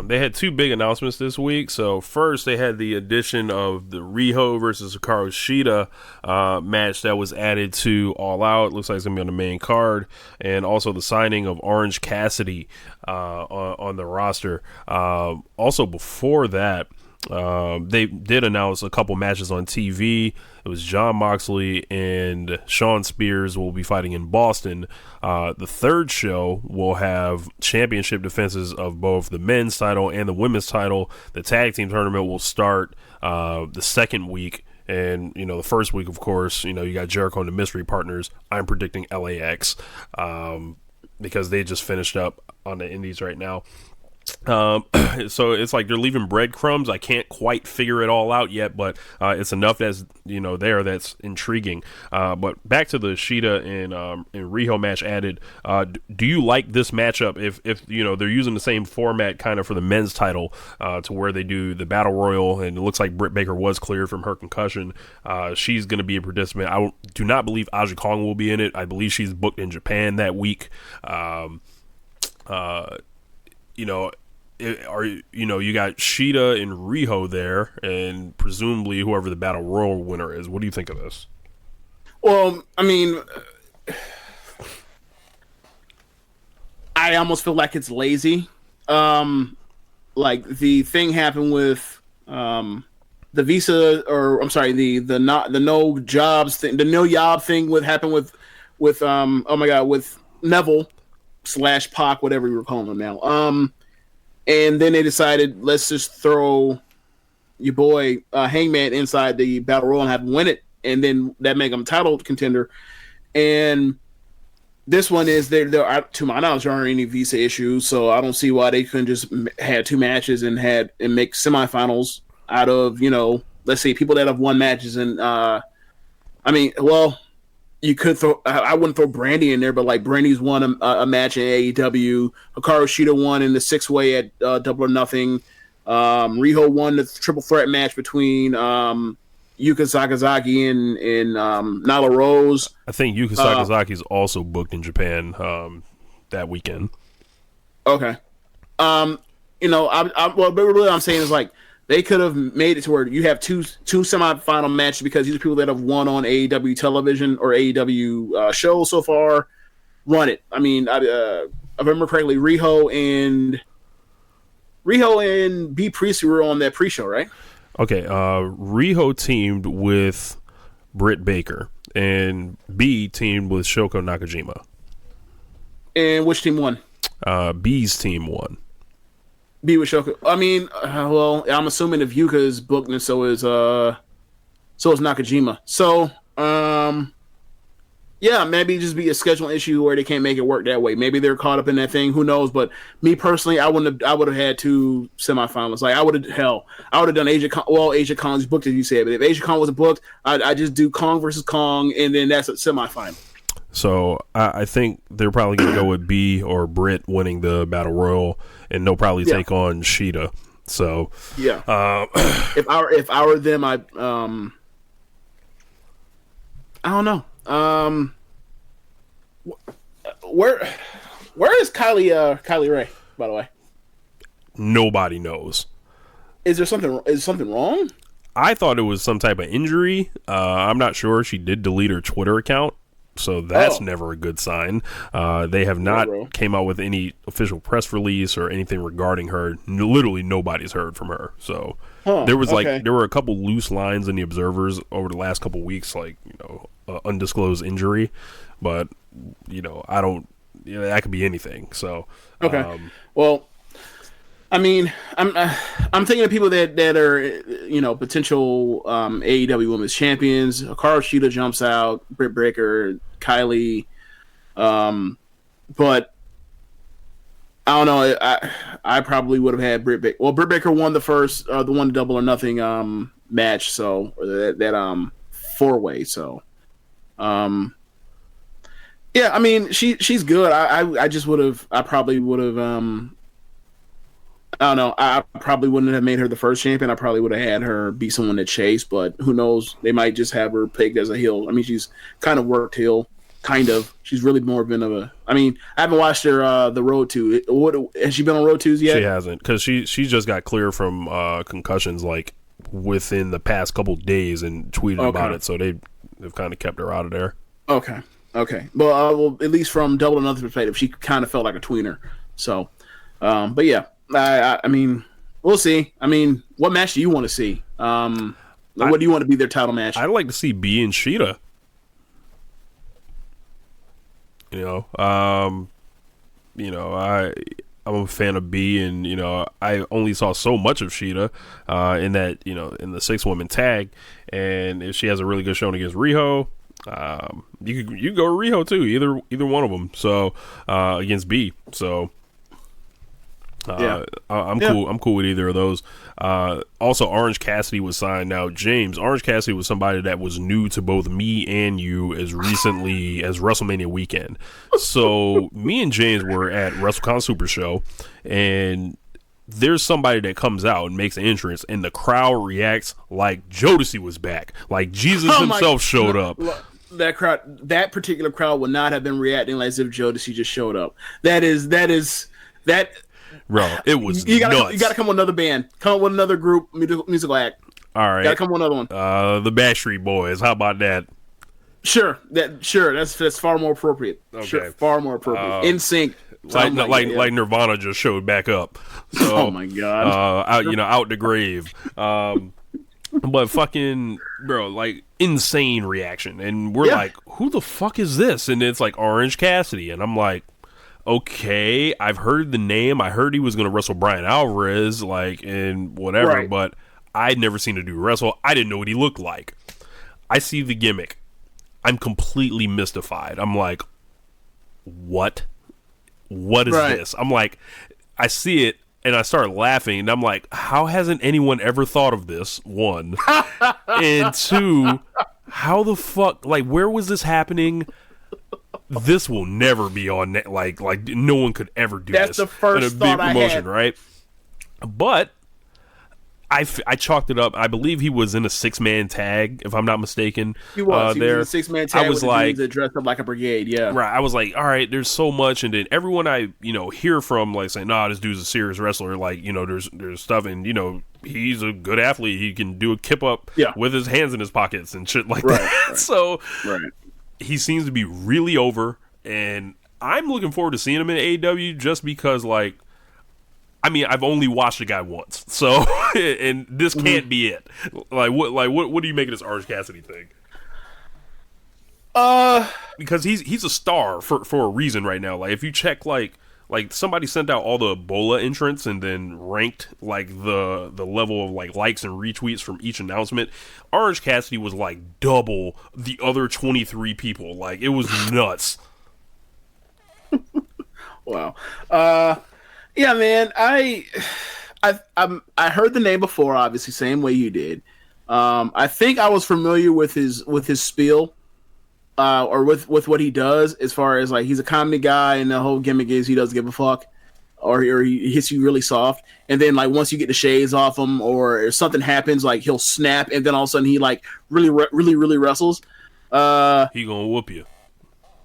They had 2 big announcements this week. So first, they had the addition of the Riho versus Hikaru Shida match that was added to All Out. Looks like it's going to be on the main card. And also the signing of Orange Cassidy on the roster. Also before that, they did announce a couple matches on TV. It was Jon Moxley and Shawn Spears will be fighting in Boston. The third show will have championship defenses of both the men's title and the women's title. The tag team tournament will start the second week. And, the first week, of course, you got Jericho and the Mystery Partners. I'm predicting LAX because they just finished up on the indies right now. So it's like they're leaving breadcrumbs. I can't quite figure it all out yet, but it's enough that's that's intriguing. But back to the Shida and Riho match added. Do you like this matchup? If they're using the same format kind of for the men's title to where they do the battle royal, and it looks like Britt Baker was cleared from her concussion. She's going to be a participant. I do not believe Aja Kong will be in it. I believe she's booked in Japan that week. You got Shida and Riho there, and presumably whoever the battle royal winner is. What do you think of this? Well, I mean, I almost feel like it's lazy. Like the thing happened with the visa, or I'm sorry, the no jobs thing, the no job thing. What happened with with Neville / Pac, whatever you were calling him now. And then they decided, let's just throw your boy Hangman inside the Battle Royal and have him win it, and then that make him a title contender. And this one is there are, to my knowledge, there aren't any visa issues, so I don't see why they couldn't just had 2 matches and make semifinals out of, let's say people that have won matches. And you could throw. I wouldn't throw Brandy in there, but like Brandy's won a match in AEW. Hikaru Shida won in the 6-way at Double or Nothing. Riho won the triple threat match between Yuka Sakazaki and Nyla Rose. I think Yuka Sakazaki is also booked in Japan that weekend. Okay. What really I'm saying is like they could have made it to where you have two semifinal matches because these are people that have won on AEW television or AEW shows so far. Run it. I mean, if I remember correctly, Riho and B Priestley were on that pre-show, right? Okay. Riho teamed with Britt Baker, and B teamed with Shoko Nakajima. And which team won? B's team won. B with Shoko. I mean, I'm assuming if Yuka is booked, and so is Nakajima. So, maybe just be a scheduling issue where they can't make it work that way. Maybe they're caught up in that thing. Who knows? But me personally, I would have had 2 semifinals. Like I would have done Asia Kong. Well, Asia Kong's booked as you said, but if Asia Kong wasn't booked, I'd just do Kong versus Kong, and then that's a semifinal. So I think they're probably going to go with B or Britt winning the Battle Royal, and they'll probably take on Shida. So if I were them, I don't know. Where is Kylie Ray, by the way? Nobody knows. Is something wrong? I thought it was some type of injury. I'm not sure. She did delete her Twitter account, so that's never a good sign. They have not came out with any official press release or anything regarding her. Literally nobody's heard from her. So there were a couple loose lines in the observers over the last couple weeks, like undisclosed injury, but I don't. That could be anything. So well, I mean, I'm thinking of people that are potential AEW Women's Champions. Hikaru Shida jumps out, Britt Baker, Kylie, but I don't know. I probably would have had Britt Baker. Well, Britt Baker won the one Double or Nothing match, so that 4-way. So, I mean, she's good. I just would have. I probably would have. I don't know. I probably wouldn't have made her the first champion. I probably would have had her be someone to chase, but who knows? They might just have her pegged as a heel. I mean, she's kind of worked heel, kind of. She's really more been of a. I mean, I haven't watched her the Road to. What has she been on Road 2s yet? She hasn't, because she just got clear from concussions like within the past couple days and tweeted about it. So they've kind of kept her out of there. Okay. Well, at least from Double or Nothing perspective, she kind of felt like a tweener. So, but yeah. I mean, we'll see. I mean, what match do you want to see? What do you want to be their title match? I'd like to see B and Shida. I'm a fan of B, and I only saw so much of Shida in that in the 6-woman tag, and if she has a really good showing against Riho, you could go Riho too, either one of them. So against B, so. I'm cool with either of those. Also, Orange Cassidy was signed. Now, James, Orange Cassidy was somebody that was new to both me and you as recently as WrestleMania weekend. So me and James were at WrestleCon Super Show, and there's somebody that comes out and makes an entrance, and the crowd reacts like Jodeci was back, like Jesus himself showed up. That particular crowd would not have been reacting as if Jodeci just showed up. That. Bro, it was nuts. You gotta come with another band. Come with another group, musical act. All right. Gotta come with another one. The Backstreet Boys. How about that? Sure. That's far more appropriate. Okay. Sure, far more appropriate. In sync. Like Nirvana just showed back up. So, oh my god. Out the grave. But fucking bro, like insane reaction. And we're like, who the fuck is this? And it's like Orange Cassidy. And I'm like, okay, I've heard the name. I heard he was going to wrestle Brian Alvarez, and whatever, but I'd never seen a dude wrestle. I didn't know what he looked like. I see the gimmick. I'm completely mystified. I'm like, what? What is this? I'm like, I see it. and I started laughing, and I'm like, how hasn't anyone ever thought of this? One. And two, how the fuck, like, where was this happening? This will never be on net. Like no one could ever do That's this. the first in a big thought I promotion, had. right? But I chalked it up. I believe he was in a 6-man tag, if I'm not mistaken. He was. He there. was in a 6-man tag. I was with like, the dudes that dressed up like a brigade. Yeah. right. I was like, all right, there's so much, and then everyone I hear from like saying, nah, this dude's a serious wrestler. Like there's stuff, and he's a good athlete. He can do a kip up with his hands in his pockets and shit like that. Right. So he seems to be really over, and I'm looking forward to seeing him in AEW just because, like, I mean, I've only watched the guy once, so and this can't be it. What do you make of this Orange Cassidy thing? Because he's a star for a reason right now. Like, if you check like somebody sent out all the Ebola entrants and then ranked like the level of like likes and retweets from each announcement, Orange Cassidy was like double the other 23 people. Like, it was nuts. Wow. Yeah, man. I heard the name before, obviously, same way you did. I think I was familiar with his spiel, or with what he does, as far as like he's a comedy guy, and the whole gimmick is he doesn't give a fuck, or he hits you really soft, and then like once you get the shades off him, or if something happens, like he'll snap, and then all of a sudden he like really wrestles. He gonna whoop you.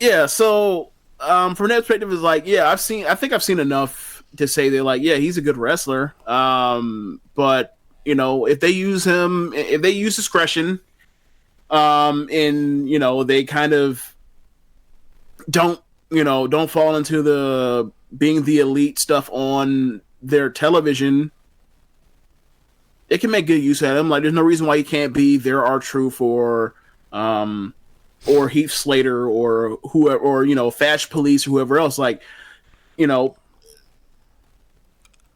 Yeah. So from that perspective, is like, yeah, I think I've seen enough to say they're like, yeah, he's a good wrestler. But if they use discretion, and they kind of don't fall into the being the elite stuff on their television, they can make good use of him. Like, there's no reason why he can't be their R-Truth or Heath Slater or whoever, or Fash Police or whoever else. Like,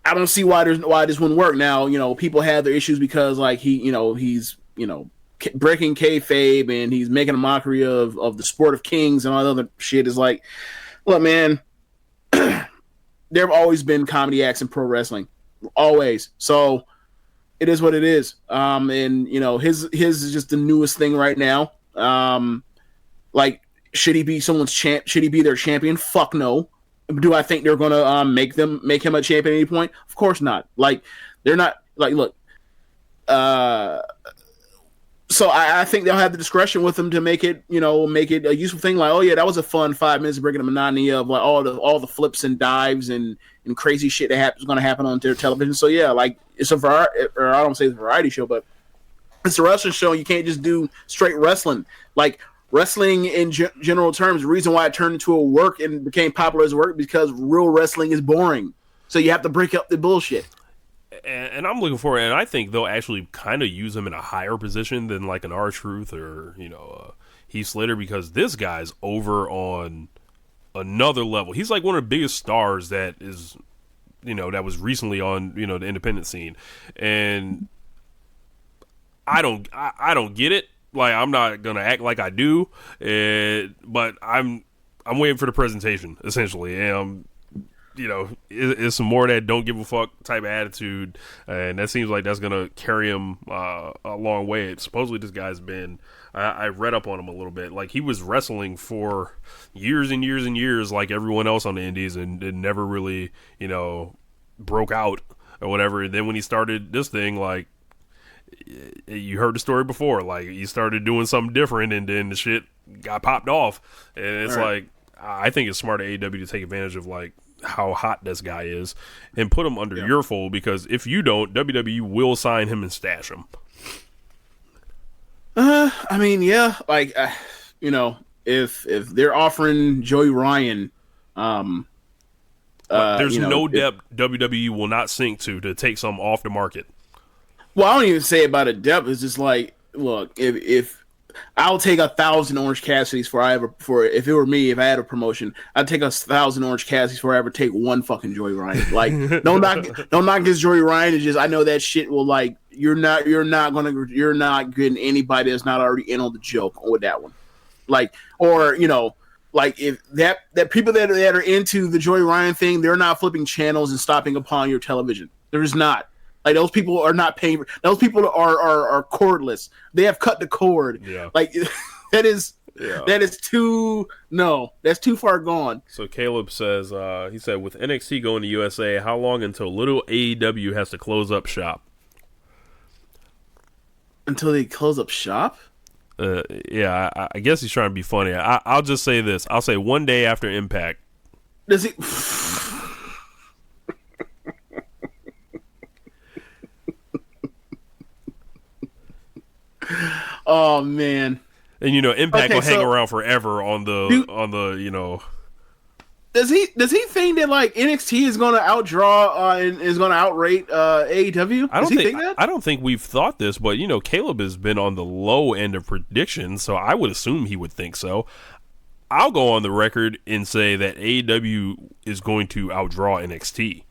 I don't see why this wouldn't work. Now, people have their issues because like he's breaking kayfabe and he's making a mockery of the sport of kings and all that other shit. Is like, look, man, there have always been comedy acts in pro wrestling, always. So it is what it is. And his is just the newest thing right now. Like, should he be someone's champ? Should he be their champion? Fuck no. Do I think they're gonna make him a champion at any point? Of course not. Like, they're not. Like, look. So I think they'll have the discretion with him to make it a useful thing. Like, oh yeah, that was a fun 5 minutes of breaking the monotony of like all the flips and dives and crazy shit that is going to happen on their television. So yeah, like, it's a variety, or I don't say it's a variety show, but it's a wrestling show. You can't just do straight wrestling. Like, wrestling in general terms, the reason why it turned into a work and became popular as a work, because real wrestling is boring. So you have to break up the bullshit. And I'm looking for it, and I think they'll actually kind of use him in a higher position than like an R-Truth or Heath Slater, because this guy's over on another level. He's like one of the biggest stars that is, that was recently on the independent scene, and I don't get it. Like, I'm not gonna act like I do, but I'm waiting for the presentation, essentially. And it's some more of that don't give a fuck type of attitude, and that seems like that's gonna carry him a long way. Supposedly, this guy's been. I read up on him a little bit. Like, he was wrestling for years and years and years, like everyone else on the indies, and it never really, broke out or whatever. And then when he started this thing, like, you heard the story before, like, he started doing something different, and then the shit got popped off. And it's like, I think it's smart of AEW to take advantage of like how hot this guy is and put him under your fold, because if you don't, WWE will sign him and stash him. I mean, yeah, like, if they're offering Joey Ryan, there's no depth WWE will not sink to take some off the market. Well, I don't even say about a depth. It's just like, look, if I'll take 1,000 Orange Cassidys if it were me, if I had a promotion, I'd take 1,000 Orange Cassidys before I ever take one fucking Joey Ryan. Like, don't knock against Joey Ryan. It's just, I know that shit will, like, you're not getting anybody that's not already in on the joke with that one. Like, or like if that people that are into the Joey Ryan thing, they're not flipping channels and stopping upon your television. They're just not. Like those people are not paying. Those people are cordless. They have cut the cord. Yeah. Like that is too that's too far gone. So Caleb says he said with NXT going to USA, how long until little AEW has to close up shop? Until they close up shop? Yeah, I guess he's trying to be funny. I'll just say this. I'll say one day after Impact. Does he? Oh man! And Impact will hang around forever on the Does he think that like NXT is going to outdraw and is going to outrate AEW? I don't think we've thought this, but Caleb has been on the low end of predictions, so I would assume he would think so. I'll go on the record and say that AEW is going to outdraw NXT.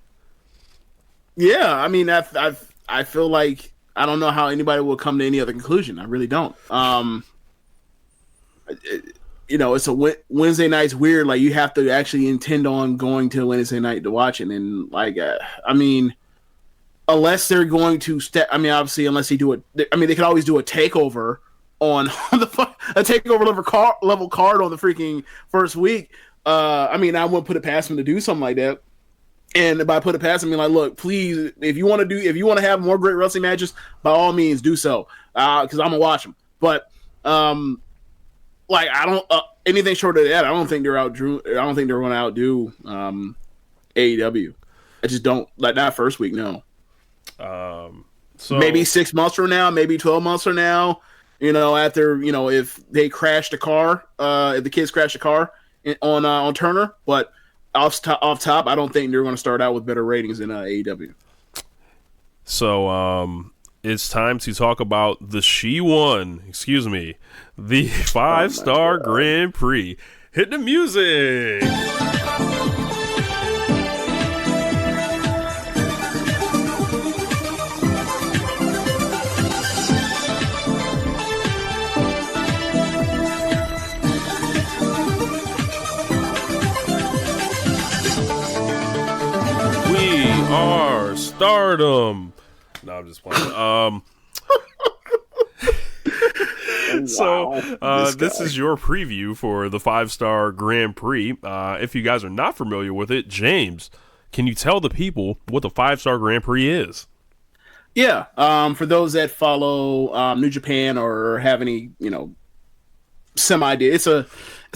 Yeah, I mean, I feel like I don't know how anybody will come to any other conclusion. I really don't. It's a Wednesday night's weird. Like you have to actually intend on going to Wednesday night to watch it, and like, I mean, unless they're going to obviously, unless they do it. I mean, they could always do a takeover on a takeover level card on the freaking first week. I mean, I wouldn't put it past them to do something like that. And by put it past them, I mean, like, look, please, if you want to have more great wrestling matches, by all means, do so, because I'm gonna watch them. But like I don't anything short of that. I don't think they're going to outdo AEW. I just don't like that first week. No. So maybe 6 months from now, maybe 12 months from now. After if they crashed a car, if the kids crashed a car on Turner, but off top, I don't think they're going to start out with better ratings than AEW. So it's time to talk about the the 5-star Grand Prix. Hit the music. We are Stardom. No, I'm just playing. So this is your preview for the 5-star Grand Prix. If you guys are not familiar with it, James, can you tell the people what the 5-star Grand Prix is? Yeah. For those that follow New Japan or have any, some idea, it's a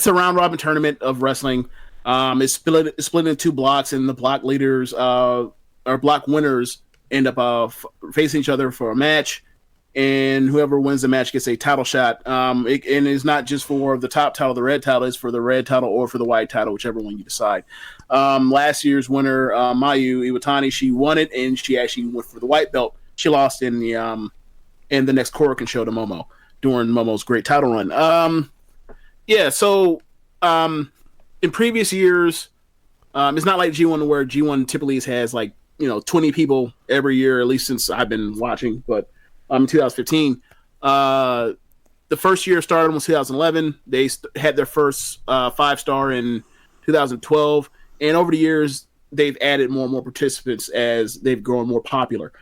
round robin tournament of wrestling. It's split into 2 blocks, and the block leaders or block winners end up facing each other for a match. And whoever wins the match gets a title shot. And it's not just for the top title, the red title. It's for the red title or for the white title, whichever one you decide. Last year's winner, Mayu Iwatani, she won it, and she actually went for the white belt. She lost in the next Korakuen show to Momo during Momo's great title run. So in previous years, it's not like G1 where G1 typically has 20 people every year, at least since I've been watching, but in 2015. The first year Stardom was 2011. They had their first 5-star in 2012. And over the years, they've added more and more participants as they've grown more popular.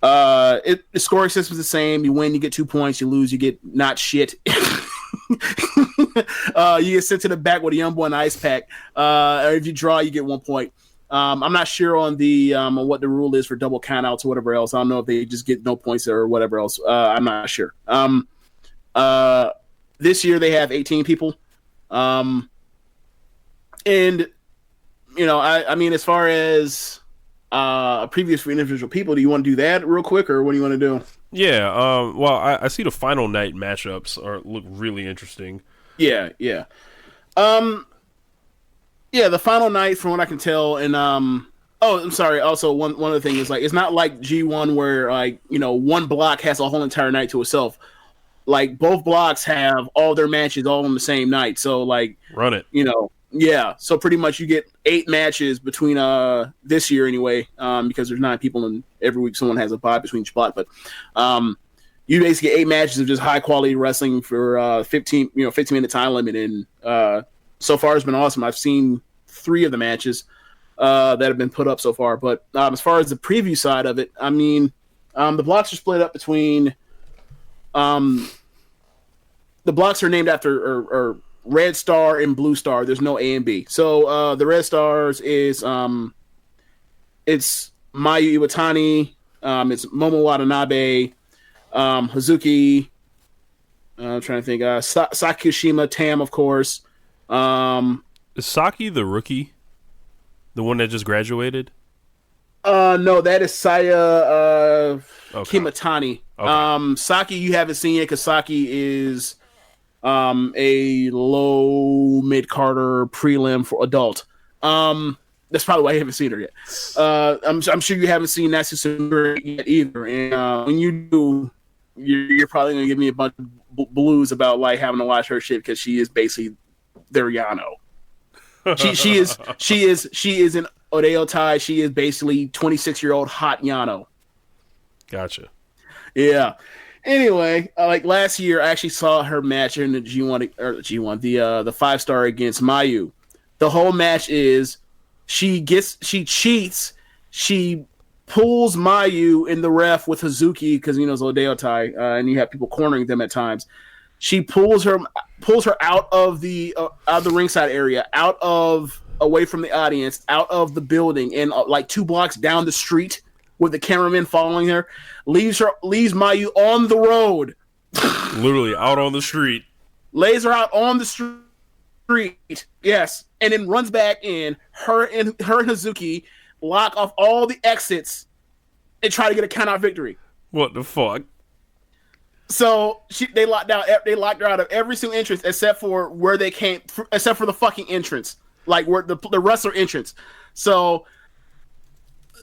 The scoring system is the same. You win, you get 2 points. You lose, you get not shit. You get sent to the back with a young boy and ice pack. Or if you draw, you get 1 point. I'm not sure on the on what the rule is for double countouts or whatever else. I don't know if they just get no points or whatever else. I'm not sure. This year they have 18 people, and I mean, as far as previous for individual people, do you want to do that real quick, or what do you want to do? Yeah. Well, I see the final night matchups look really interesting. Yeah. Yeah, the final night, from what I can tell, and I'm sorry. Also, one other thing is it's not like G1 where one block has a whole entire night to itself. Like both blocks have all their matches all on the same night. So run it. Yeah. So pretty much you get 8 matches between this year anyway, because there's 9 people and every week someone has a bye between each block. But you basically get 8 matches of just high quality wrestling for 15 minute time limit, and so far has been awesome. I've seen 3 of the matches that have been put up so far. But as far as the preview side of it, I mean, the blocks are split up between the blocks are named after or Red Star and Blue Star. There's no A and B. So the Red Stars is it's Mayu Iwatani, it's Momo Watanabe, Hazuki. I'm trying to think. Saki Kushima, Tam, of course. Is Saki the rookie? The one that just graduated? No, that is Saya Kimatani. Okay. Saki, you haven't seen yet because Saki is a low mid-carder prelim for adult. That's probably why you haven't seen her yet. I'm sure you haven't seen Natsu Sumura yet either. And when you do, you're probably going to give me a bunch of blues about like having to watch her shit because she is basically their Yano. She is an Odeo Tai. She is basically 26-year-old hot Yano. Gotcha. Yeah. Anyway, like last year, I actually saw her match in the G1 the 5-star against Mayu. The whole match is she cheats, she pulls Mayu in the ref with Hazuki because it's Odeo Tai, and you have people cornering them at times. She pulls her out of the ringside area, away from the audience, out of the building, and like 2 blocks down the street with the cameraman following her, leaves Mayu on the road. Literally out on the street. Lays her out on the street. Yes. And then runs back in. Her and Hazuki lock off all the exits and try to get a count out victory. What the fuck? So they locked her out of every single entrance except for where they came, except for the fucking entrance, like where the wrestler entrance. So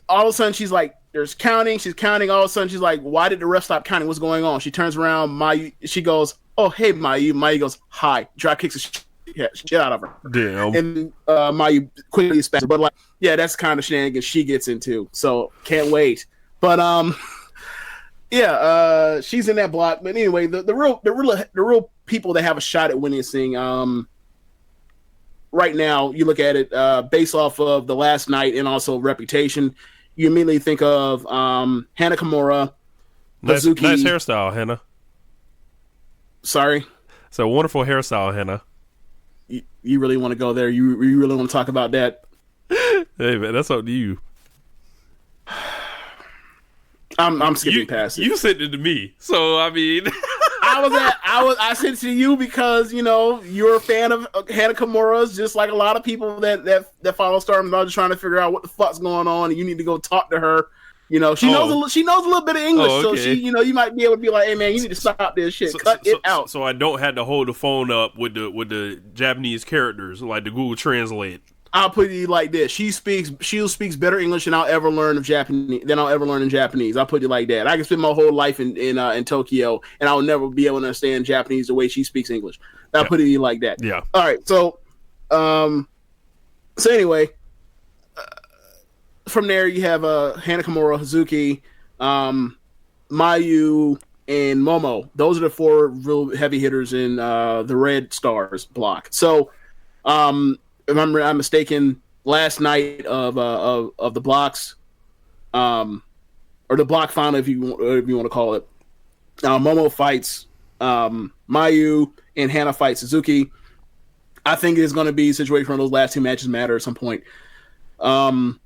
all of a sudden she's like, there's counting. She's counting. All of a sudden she's like, why did the ref stop counting? What's going on? She turns around. Mayu. She goes, oh hey Mayu. Mayu goes, hi. Drop kicks the shit out of her. Damn. And Mayu quickly is but like, yeah, that's kind of shenanigans she gets into. So can't wait. But yeah, she's in that block. But anyway, the real people that have a shot at winning this thing, right now, you look at it based off of the last night and also reputation, you immediately think of Hana Kimura, Hazuki. Nice hairstyle, Hana. Sorry? It's a wonderful hairstyle, Hana. You really want to go there? You really want to talk about that? Hey, man, that's up to you. I'm skipping past it. You sent it to me, so I mean, I sent it to you because you're a fan of Hana Kimura's, just like a lot of people that follow Stardom. They're just trying to figure out what the fuck's going on, and you need to go talk to her. She knows a little bit of English, so she you might be able to be like, hey man, you need to stop this shit, cut it out. So I don't have to hold the phone up with the Japanese characters like the Google Translate. I'll put it like this: she speaks better English than I'll ever learn in Japanese. I'll put it like that. I can spend my whole life in Tokyo, and I'll never be able to understand Japanese the way she speaks English. I'll put it like that. Yeah. All right. So, anyway, from there you have Hana Kimura, Hazuki, Mayu, and Momo. Those are the 4 real heavy hitters in the Red Stars block. So, if I'm not mistaken, last night of the blocks, or the block final, if you want to call it, Momo fights Mayu and Hana fights Suzuki. I think it's going to be a situation where those last 2 matches matter at some point. Outside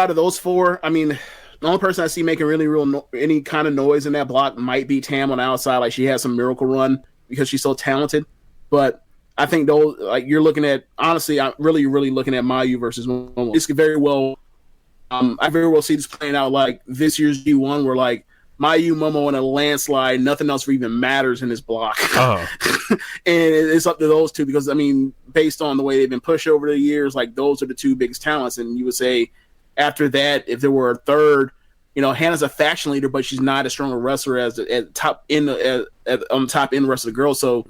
of those 4, the only person I see making really any kind of noise in that block might be Tam on the outside. Like she has some miracle run because she's so talented, but I think those, like you're looking at, honestly, I'm really, really looking at Mayu versus Momo. This could very well, I very well see this playing out like this year's G1, where like Mayu, Momo in a landslide, nothing else even matters in this block. Uh-huh. And it's up to those 2 because, based on the way they've been pushed over the years, like those are the 2 biggest talents. And you would say after that, if there were a third, Hannah's a faction leader, but she's not as strong a wrestler as on the top end of the rest of the girls. So,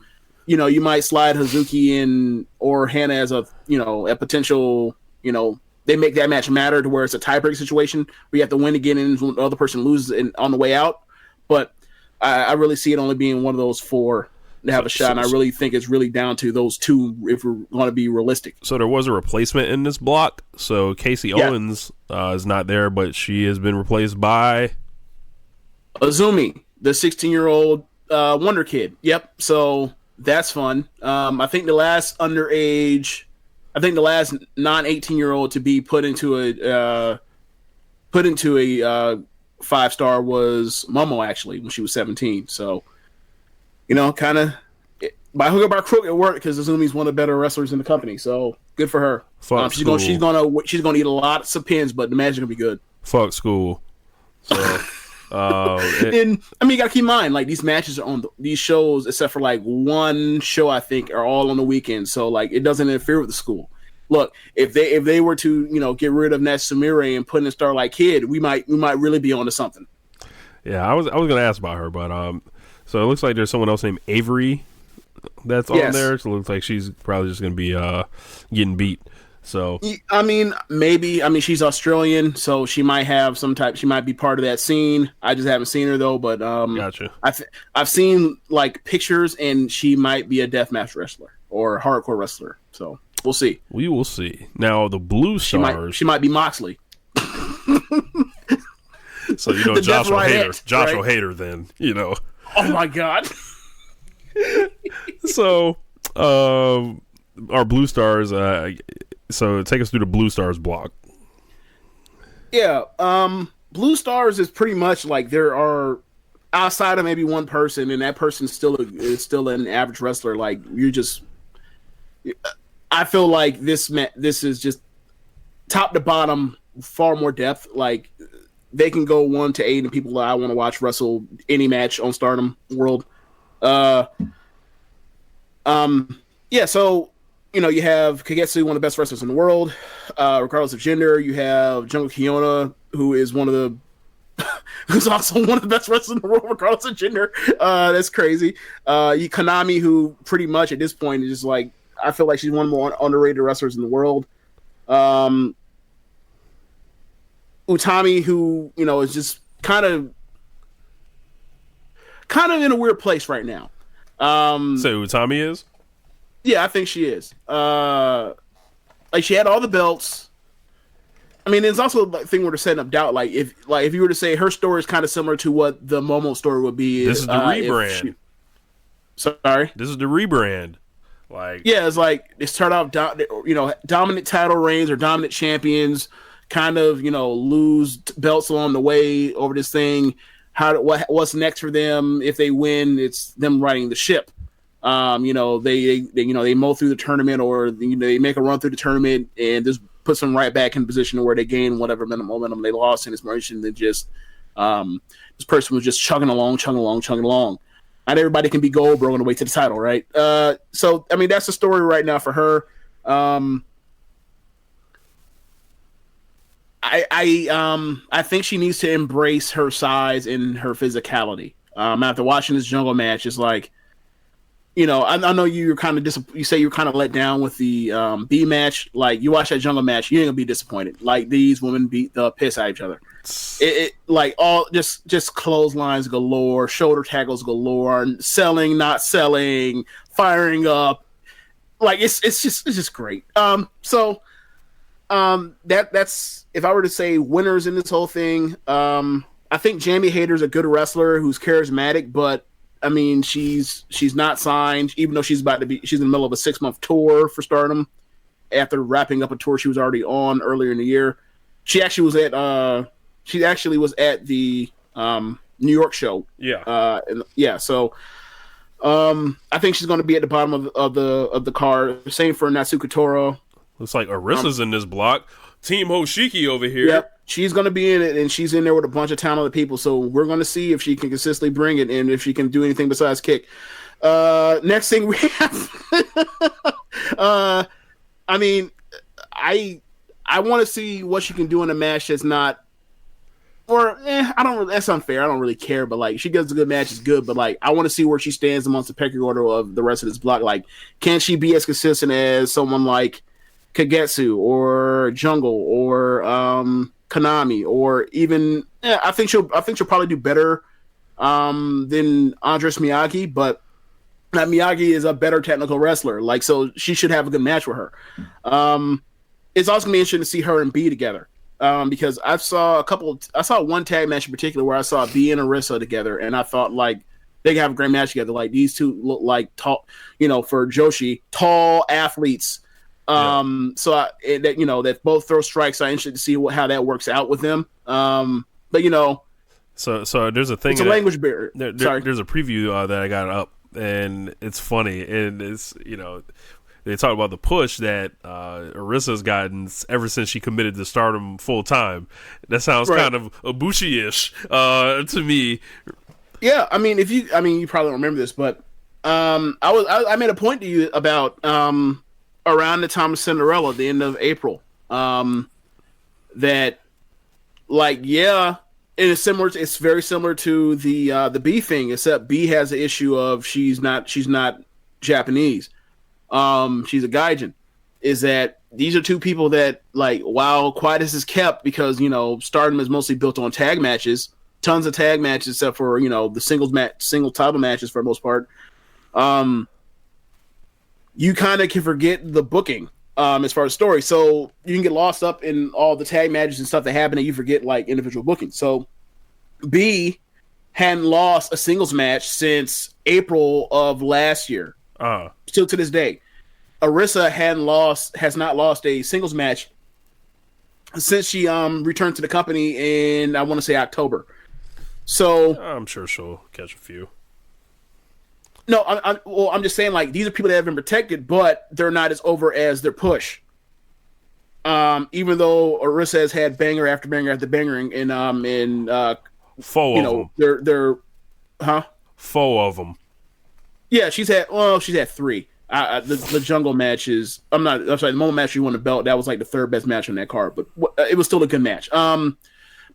you might slide Hazuki in or Hana as a potential, they make that match matter to where it's a tiebreak situation where you have to win again and the other person loses on the way out. But I really see it only being one of those 4 to have a shot. And I really think it's really down to those two if we're going to be realistic. So there was a replacement in this block. So Casey Owens is not there, but she has been replaced by Azumi, the 16-year-old Wonder Kid. Yep. So that's fun. I think the last non-18-year-old to be put into a 5-star was Momo, actually, when she was 17. So, kind of by hook or by crook, it worked because Azumi's one of the better wrestlers in the company. So good for her. She's gonna eat a lot of pins, but the match is gonna be good. Fuck school. So, and you gotta keep in mind, like, these matches are on these shows, except for like one show, I think, are all on the weekend. So like, it doesn't interfere with the school. Look, if they were to get rid of Natsumire and put in a Starlight Kid, we might really be onto something. Yeah, I was gonna ask about her, but so it looks like there's someone else named Avery that's on there. So it looks like she's probably just gonna be getting beat. So maybe she's Australian, so she might have she might be part of that scene. I just haven't seen her though, but gotcha. I've seen like pictures, and she might be a deathmatch wrestler or a hardcore wrestler. So we'll see. We will see. Now the Blue Stars. She might be Moxley. So Joshua Hader, then Oh my God. So our Blue Stars. So take us through the Blue Stars block. Yeah, Blue Stars is pretty much like there are, outside of maybe one person, and that person is still an average wrestler. Like, I feel like this is just top to bottom, far more depth. Like, they can go 1 to 8, and people that I want to watch wrestle any match on Stardom World. So. You have Kagetsu, one of the best wrestlers in the world, regardless of gender. You have Jungle Kiona, who is who's also one of the best wrestlers in the world, regardless of gender. That's crazy. Konami, who pretty much at this point is just like, I feel like she's one of the more underrated wrestlers in the world. Utami, who is just kind of in a weird place right now. So Utami is. Yeah, I think she is. Like, she had all the belts. I mean, there's also a thing where they're setting up doubt. Like, if you were to say her story is kind of similar to what the Momo story would be. This is the rebrand. Sorry? This is the rebrand. Like, yeah, it's like they start off, dominant title reigns or dominant champions, kind of, lose belts along the way over this thing. What's next for them? If they win, it's them riding the ship. They mow through the tournament, or they make a run through the tournament and just puts them right back in position where they gain whatever momentum they lost in this match, and then just this person was just chugging along. Not everybody can be Goldberg on the way to the title, right? So I mean, that's the story right now for her. I think she needs to embrace her size and her physicality. After watching this Jungle match, it's like, I know you're kind of you say you're kind of let down with the B match. Like, you watch that Jungle match, you ain't gonna be disappointed. Like, these women beat the piss out of each other. It like all just clotheslines galore, shoulder tackles galore, selling, not selling, firing up. Like, it's just great. That's if I were to say winners in this whole thing. I think Jamie Hayter's a good wrestler who's charismatic, but I mean, she's not signed, even though she's in the middle of a 6-month tour for Stardom after wrapping up a tour she was already on earlier in the year. She actually was at the New York show. Yeah. So I think she's going to be at the bottom of the card. Same for Natsuko Toro. Looks like Arissa's in this block. Team Hoshiki over here. Yep. She's going to be in it, and she's in there with a bunch of talented people. So we're going to see if she can consistently bring it, and if she can do anything besides kick. Next thing we have, I mean, I want to see what she can do in a match that's not, I don't. That's unfair. I don't really care, but like, she does a good match, it's good. But like, I want to see where she stands amongst the pecking order of the rest of this block. Like, can she be as consistent as someone like Kagetsu or Jungle or Konami, or even I think she'll probably do better than Andres Miyagi, but Now, Miyagi is a better technical wrestler, like, so she should have a good match with her. It's also gonna be interesting to see her and B together, because I saw one tag match in particular where I saw B and Arisa together, and I thought like they could have a great match together. Like these two look like tall, for Joshi, tall athletes. So that both throw strikes. So I'm interested to see how that works out with them. But so there's a thing. It's a language barrier. Sorry, there's a preview that I got up. And it's funny, and it's they talk about the push that Arisa's gotten ever since she committed to Stardom full time. That sounds kind of Ibushi-ish to me. Yeah, I mean, you probably don't remember this, but I made a point to you about around the time of Cinderella, the end of April, that and it's very similar to the B thing, except B has the issue of she's not Japanese. She's a gaijin. Is that these are two people that, like, while Quietus is kept because Stardom is mostly built on tag matches, tons of tag matches except for the single title matches for the most part. You kind of can forget the booking as far as story, so you can get lost up in all the tag matches and stuff that happen, and you forget like individual bookings. So B hadn't lost a singles match since April of last year, still to this day. Arisa has not lost a singles match since she returned to the company in, I want to say, October. So I'm sure she'll catch a few. No, I'm just saying, like, these are people that have been protected, but they're not as over as their push. Even though Arisa has had banger after banger after banger, and four of them. They're four of them. Yeah, she's had three. The jungle matches. I'm sorry. The moment match she won the belt, that was like the third best match on that card, but it was still a good match. But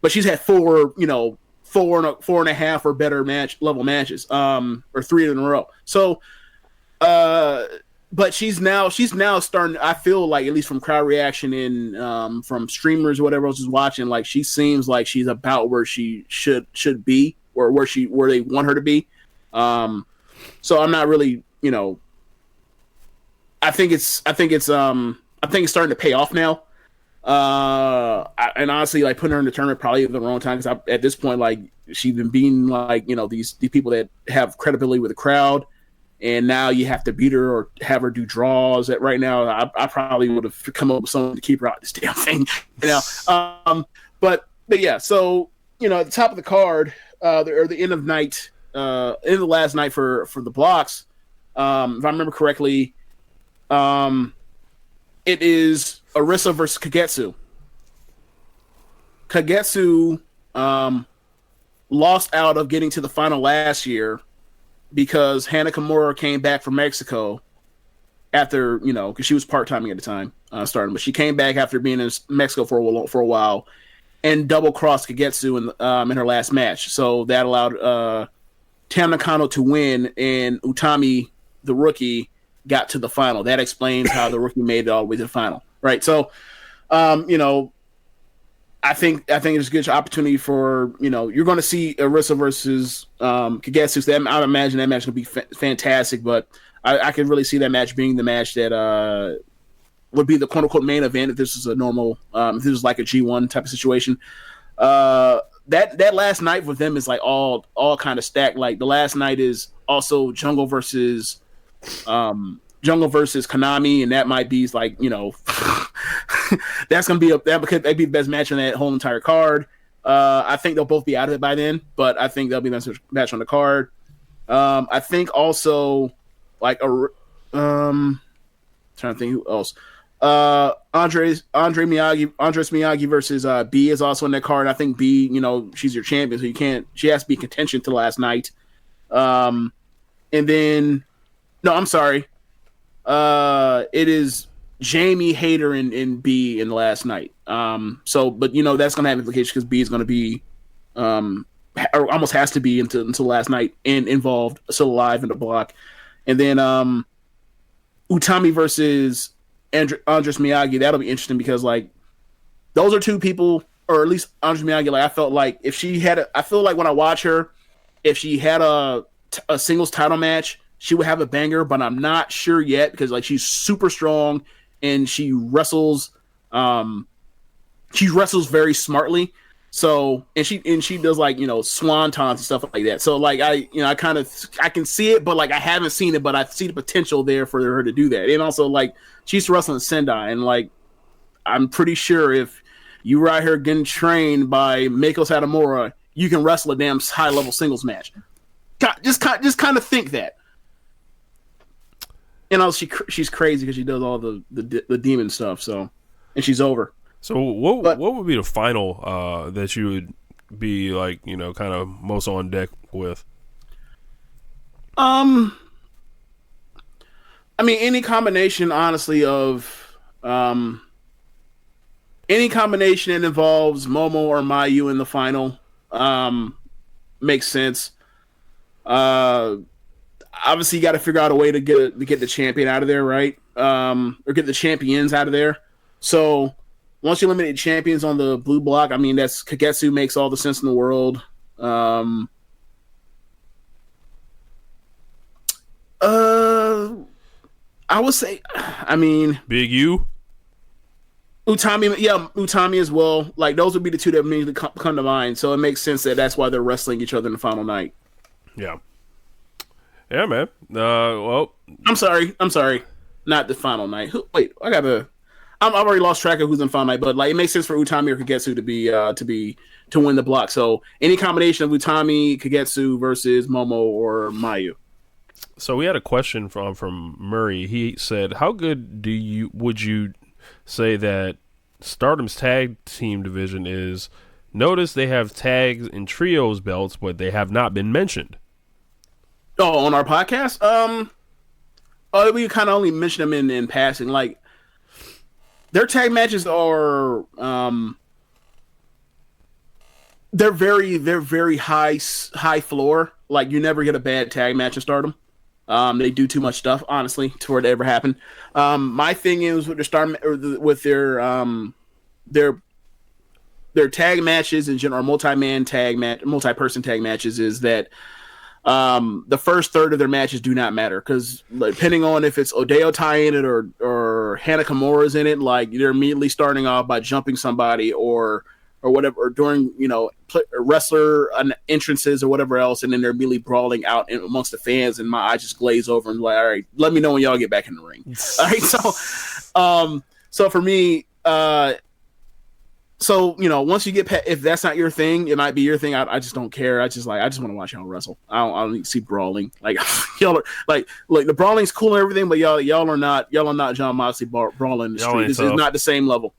she's had four and a half or better level matches, or three in a row. So, but she's now starting. I feel like, at least from crowd reaction and from streamers or whatever else is watching, like she seems like she's about where she should be, or where they want her to be. So I'm not really, I think it's starting to pay off now. And honestly, like, putting her in the tournament probably at the wrong time, because at this point, like, she's been beating like these people that have credibility with the crowd, and now you have to beat her or have her do draws. Right now, I probably would have come up with something to keep her out of this damn thing. But yeah, so at the top of the card, or the end of the last night for the blocks, if I remember correctly, it is Arisa versus Kagetsu. Kagetsu lost out of getting to the final last year because Hana Kimura came back from Mexico after, because she was part-timing at the time, starting, but she came back after being in Mexico for a while and double-crossed Kagetsu in her last match. So that allowed Tam Nakano to win, and Utami, the rookie, got to the final. That explains how the rookie made it all the way to the final. Right. So, I think it's a good opportunity for, you're going to see Arisa versus Kagetsu. So I imagine that match will be fantastic, but I could really see that match being the match that would be the quote unquote main event if this is a normal, if this was like a G1 type of situation. That last night with them is like all kind of stacked. Like the last night is also Jungle versus Konami, and that might be like, that's gonna be that'd be the best match on that whole entire card. I think they'll both be out of it by then, but I think they'll be the best match on the card. I think also like trying to think who else. Andres Miyagi versus B is also on that card. I think B, she's your champion, so she has to be in contention to last night. And then no, I'm sorry. It is Jamie, Hayter, and B in the last night. So, but that's going to have implications because B is going to be, or almost has to be until last night and involved, still alive in the block. And then Utami versus Andres Miyagi. That'll be interesting because like those are two people, or at least Andres Miyagi. Like I felt like if she had, I feel like when I watch her, if she had a singles title match she would have a banger, but I'm not sure yet because like she's super strong and she wrestles very smartly. So and she does like, you know, swantons and stuff like that. So like I can see it, but like I haven't seen it, but I see the potential there for her to do that. And also like she used to wrestle in Sendai, and like I'm pretty sure if you were out here getting trained by Mako Satomura, you can wrestle a damn high level singles match. Just kind of think that. You know, she's crazy because she does all the demon stuff. So, and she's over. So what would be the final that you would be like, you know, kind of most on deck with? I mean, any combination, honestly, of any combination that involves Momo or Mayu in the final makes sense. Obviously, you got to figure out a way to get the champion out of there, right? Or get the champions out of there. So once you eliminate champions on the blue block, I mean, that's Kagetsu makes all the sense in the world. I would say, I mean, Big U, Utami as well. Like those would be the two that immediately come to mind. So it makes sense that that's why they're wrestling each other in the final night. Yeah, man. Well, I'm sorry, not the final night. I've already lost track of who's in final night, but like it makes sense for Utami or Kagetsu to win the block. So any combination of Utami, Kagetsu versus Momo or Mayu. So we had a question from Murray. He said, "How good would you say that Stardom's tag team division is? Notice they have tags and trios belts, but they have not been mentioned." Oh, on our podcast? We kind of only mention them in passing. Like their tag matches are they're very high floor. Like you never get a bad tag match in Stardom. They do too much stuff, honestly, to where it ever happen. My thing is with their tag matches in general, multi-person tag matches, is that the first third of their matches do not matter because depending on if it's Odeo Tai in it or Hana Kimura's in it, like they're immediately starting off by jumping somebody or whatever, or during, you know, wrestler entrances or whatever else, and then they're immediately brawling out amongst the fans, and my eyes just glaze over and like, all right, let me know when y'all get back in the ring. All right, so for me, so you know, once you get if that's not your thing, it might be your thing. I just don't care. I just want to watch y'all wrestle. I don't need to see brawling. Like y'all are like the brawling's cool and everything, but y'all are not John Moxley brawling in the street. This is not the same level.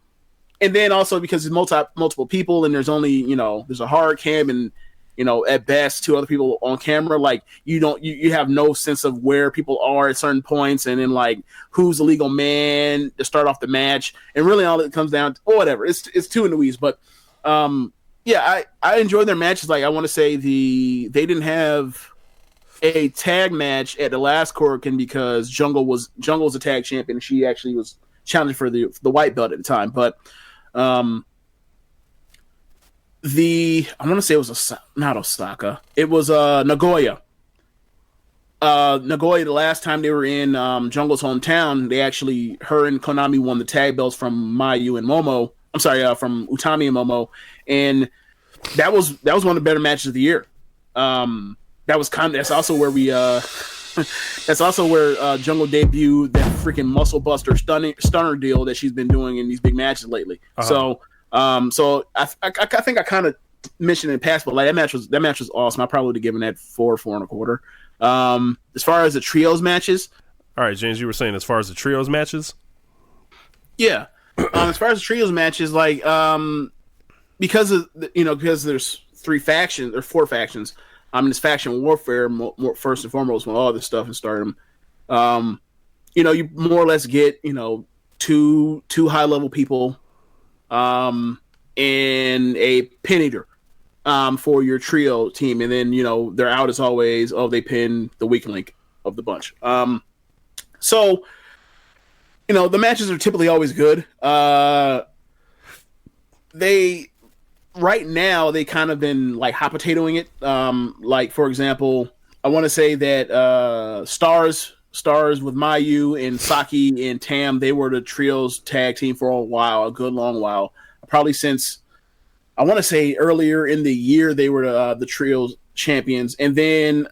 And then also because it's multiple people and there's only, you know, there's a hard cam and, you know, at best 2 other people on camera, like you have no sense of where people are at certain points, and then like who's the legal man to start off the match, and really all it comes down to, or whatever, it's too in the weeds. But yeah, I enjoyed their matches. Like I want to say they didn't have a tag match at the last Korakuen because Jungle was a tag champion, and she actually was challenging for the white belt at the time. But I want to say it was not Osaka. It was Nagoya. Nagoya, the last time they were in Jungle's hometown, her and Konami won the tag belts from Mayu and Momo. I'm sorry, from Utami and Momo, and that was one of the better matches of the year. That's also where Jungle debuted that freaking muscle buster stunner deal that she's been doing in these big matches lately. Uh-huh. So I think I kind of mentioned it in past, but like that match was awesome. I probably would have given that 4 4.25. As far as the trios matches, all right, James, you were saying as far as the trios matches, yeah. As far as the trios matches, like because there's 3 factions or 4 factions. It's faction warfare first and foremost when all this stuff is Stardom. You more or less get, 2 high level people, and a pin eater, for your trio team, and then they're out as always. Oh, they pin the weak link of the bunch. So the matches are typically always good. Right now they kind of been like hot potatoing it. Like for example, I want to say that Stars with Mayu and Saki and Tam, they were the trios tag team for a good long while. Probably since, I want to say earlier in the year, they were the trios champions. And then,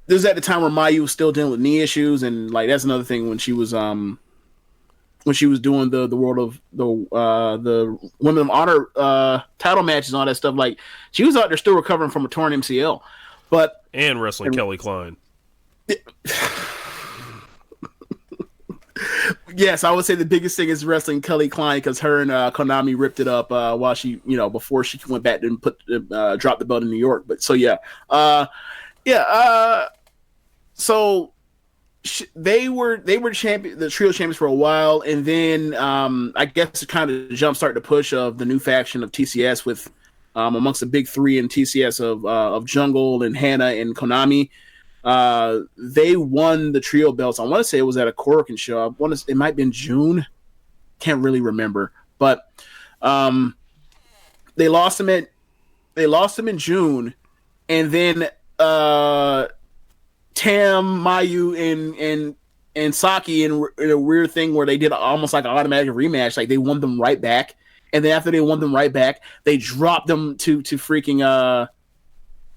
this is at the time where Mayu was still dealing with knee issues. And like, that's another thing when she was doing the world of the Women of Honor title matches and all that stuff. Like, she was out there still recovering from a torn MCL. And wrestling Kelly Klein. Yes, I would say the biggest thing is wrestling Kelly Klein, because her and Konami ripped it up while she, before she went back and dropped the belt in New York. But so so they were the trio champions for a while, and then I guess it kind of jumpstarted the push of the new faction of TCS with amongst the big three in TCS of Jungle and Hana and Konami. They won the trio belts. I want to say it was at a Korakuen show. It might have been June. Can't really remember, but they lost them in June, and then Tam, Mayu, and Saki in a weird thing where they did almost like an automatic rematch. Like, they won them right back, and then after they won them right back, they dropped them to freaking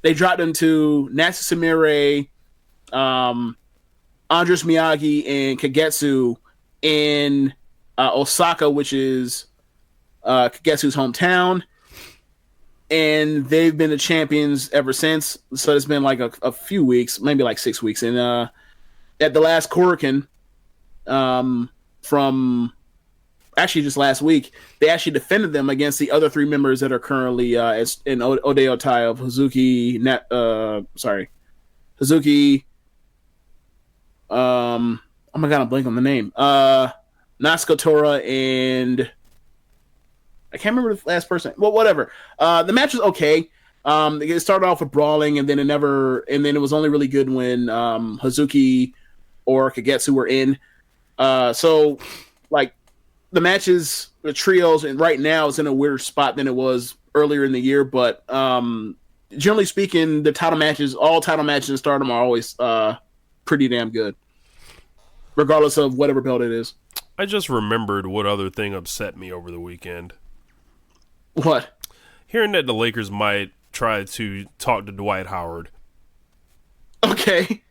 they dropped them to Natsu Sumire, Andres Miyagi, and Kagetsu in Osaka, which is Kagetsu's hometown. And they've been the champions ever since. So it's been like a few weeks, maybe like 6 weeks. And at the last Korakuen, from actually just last week, they actually defended them against the other three members that are currently in Odayo Tai of Hazuki. Oh my god, I'm blanking on the name. Natsuko Tora and I can't remember the last person. Well, whatever. The match was okay. It started off with brawling, and then it was only really good when Hazuki or Kagetsu were in. So, like, the matches, the trios, and right now is in a weirder spot than it was earlier in the year. But generally speaking, all title matches in Stardom are always pretty damn good, regardless of whatever belt it is. I just remembered what other thing upset me over the weekend. What? Hearing that the Lakers might try to talk to Dwight Howard. Okay.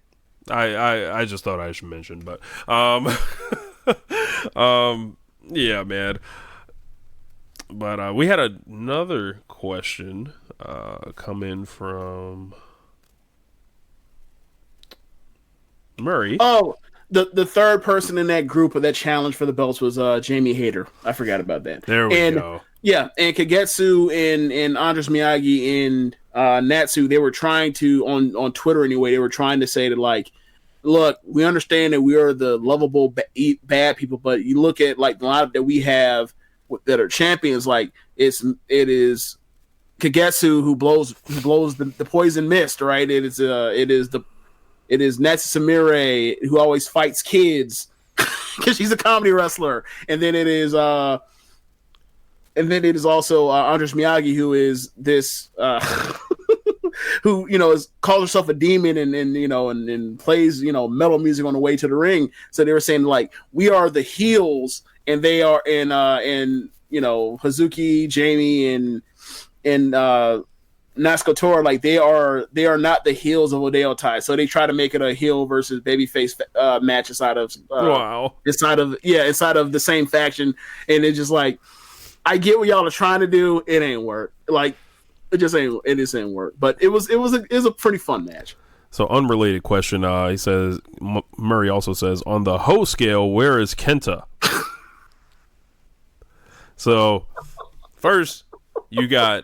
I just thought I should mention, but yeah, man. But we had another question come in from Murray. Oh, the third person in that group of that challenge for the belts was Jamie Hayter. I forgot about that. There we go. Yeah, and Kagetsu and Andres Miyagi and Natsu, they were trying to, on Twitter anyway, they were trying to say that, like, look, we understand that we are the lovable bad people, but you look at, like, a lot that we have that are champions, like, it is Kagetsu who blows the poison mist, right? It is Natsu Sumire who always fights kids because she's a comedy wrestler, and then it is also Andres Miyagi, who is this who calls herself a demon and plays metal music on the way to the ring. So they were saying, like, we are the heels, and they are and Hazuki, Jamie, and Natsuko Tora, like, they are not the heels of Odayo Tai. So they try to make it a heel versus babyface match inside of the same faction, and it's just like, I get what y'all are trying to do. It ain't work. Like, it just ain't work. But it was a pretty fun match. So, unrelated question. He says, Murray also says, on the Ho scale, where is Kenta? So, first, you got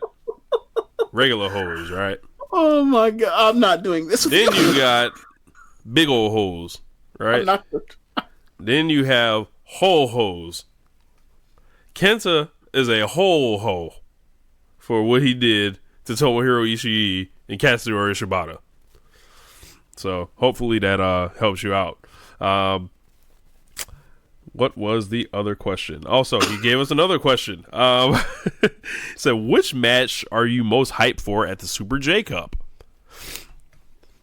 regular hoes, right? Oh my god, I'm not doing this. Then you got big old hoes, right? I'm not. Then you have whole hoes. Kenta is a whole hoe for what he did to Tomohiro Ishii and Katsuyori Shibata. So hopefully that helps you out. What was the other question? Also, he gave us another question. So which match are you most hyped for at the Super J Cup?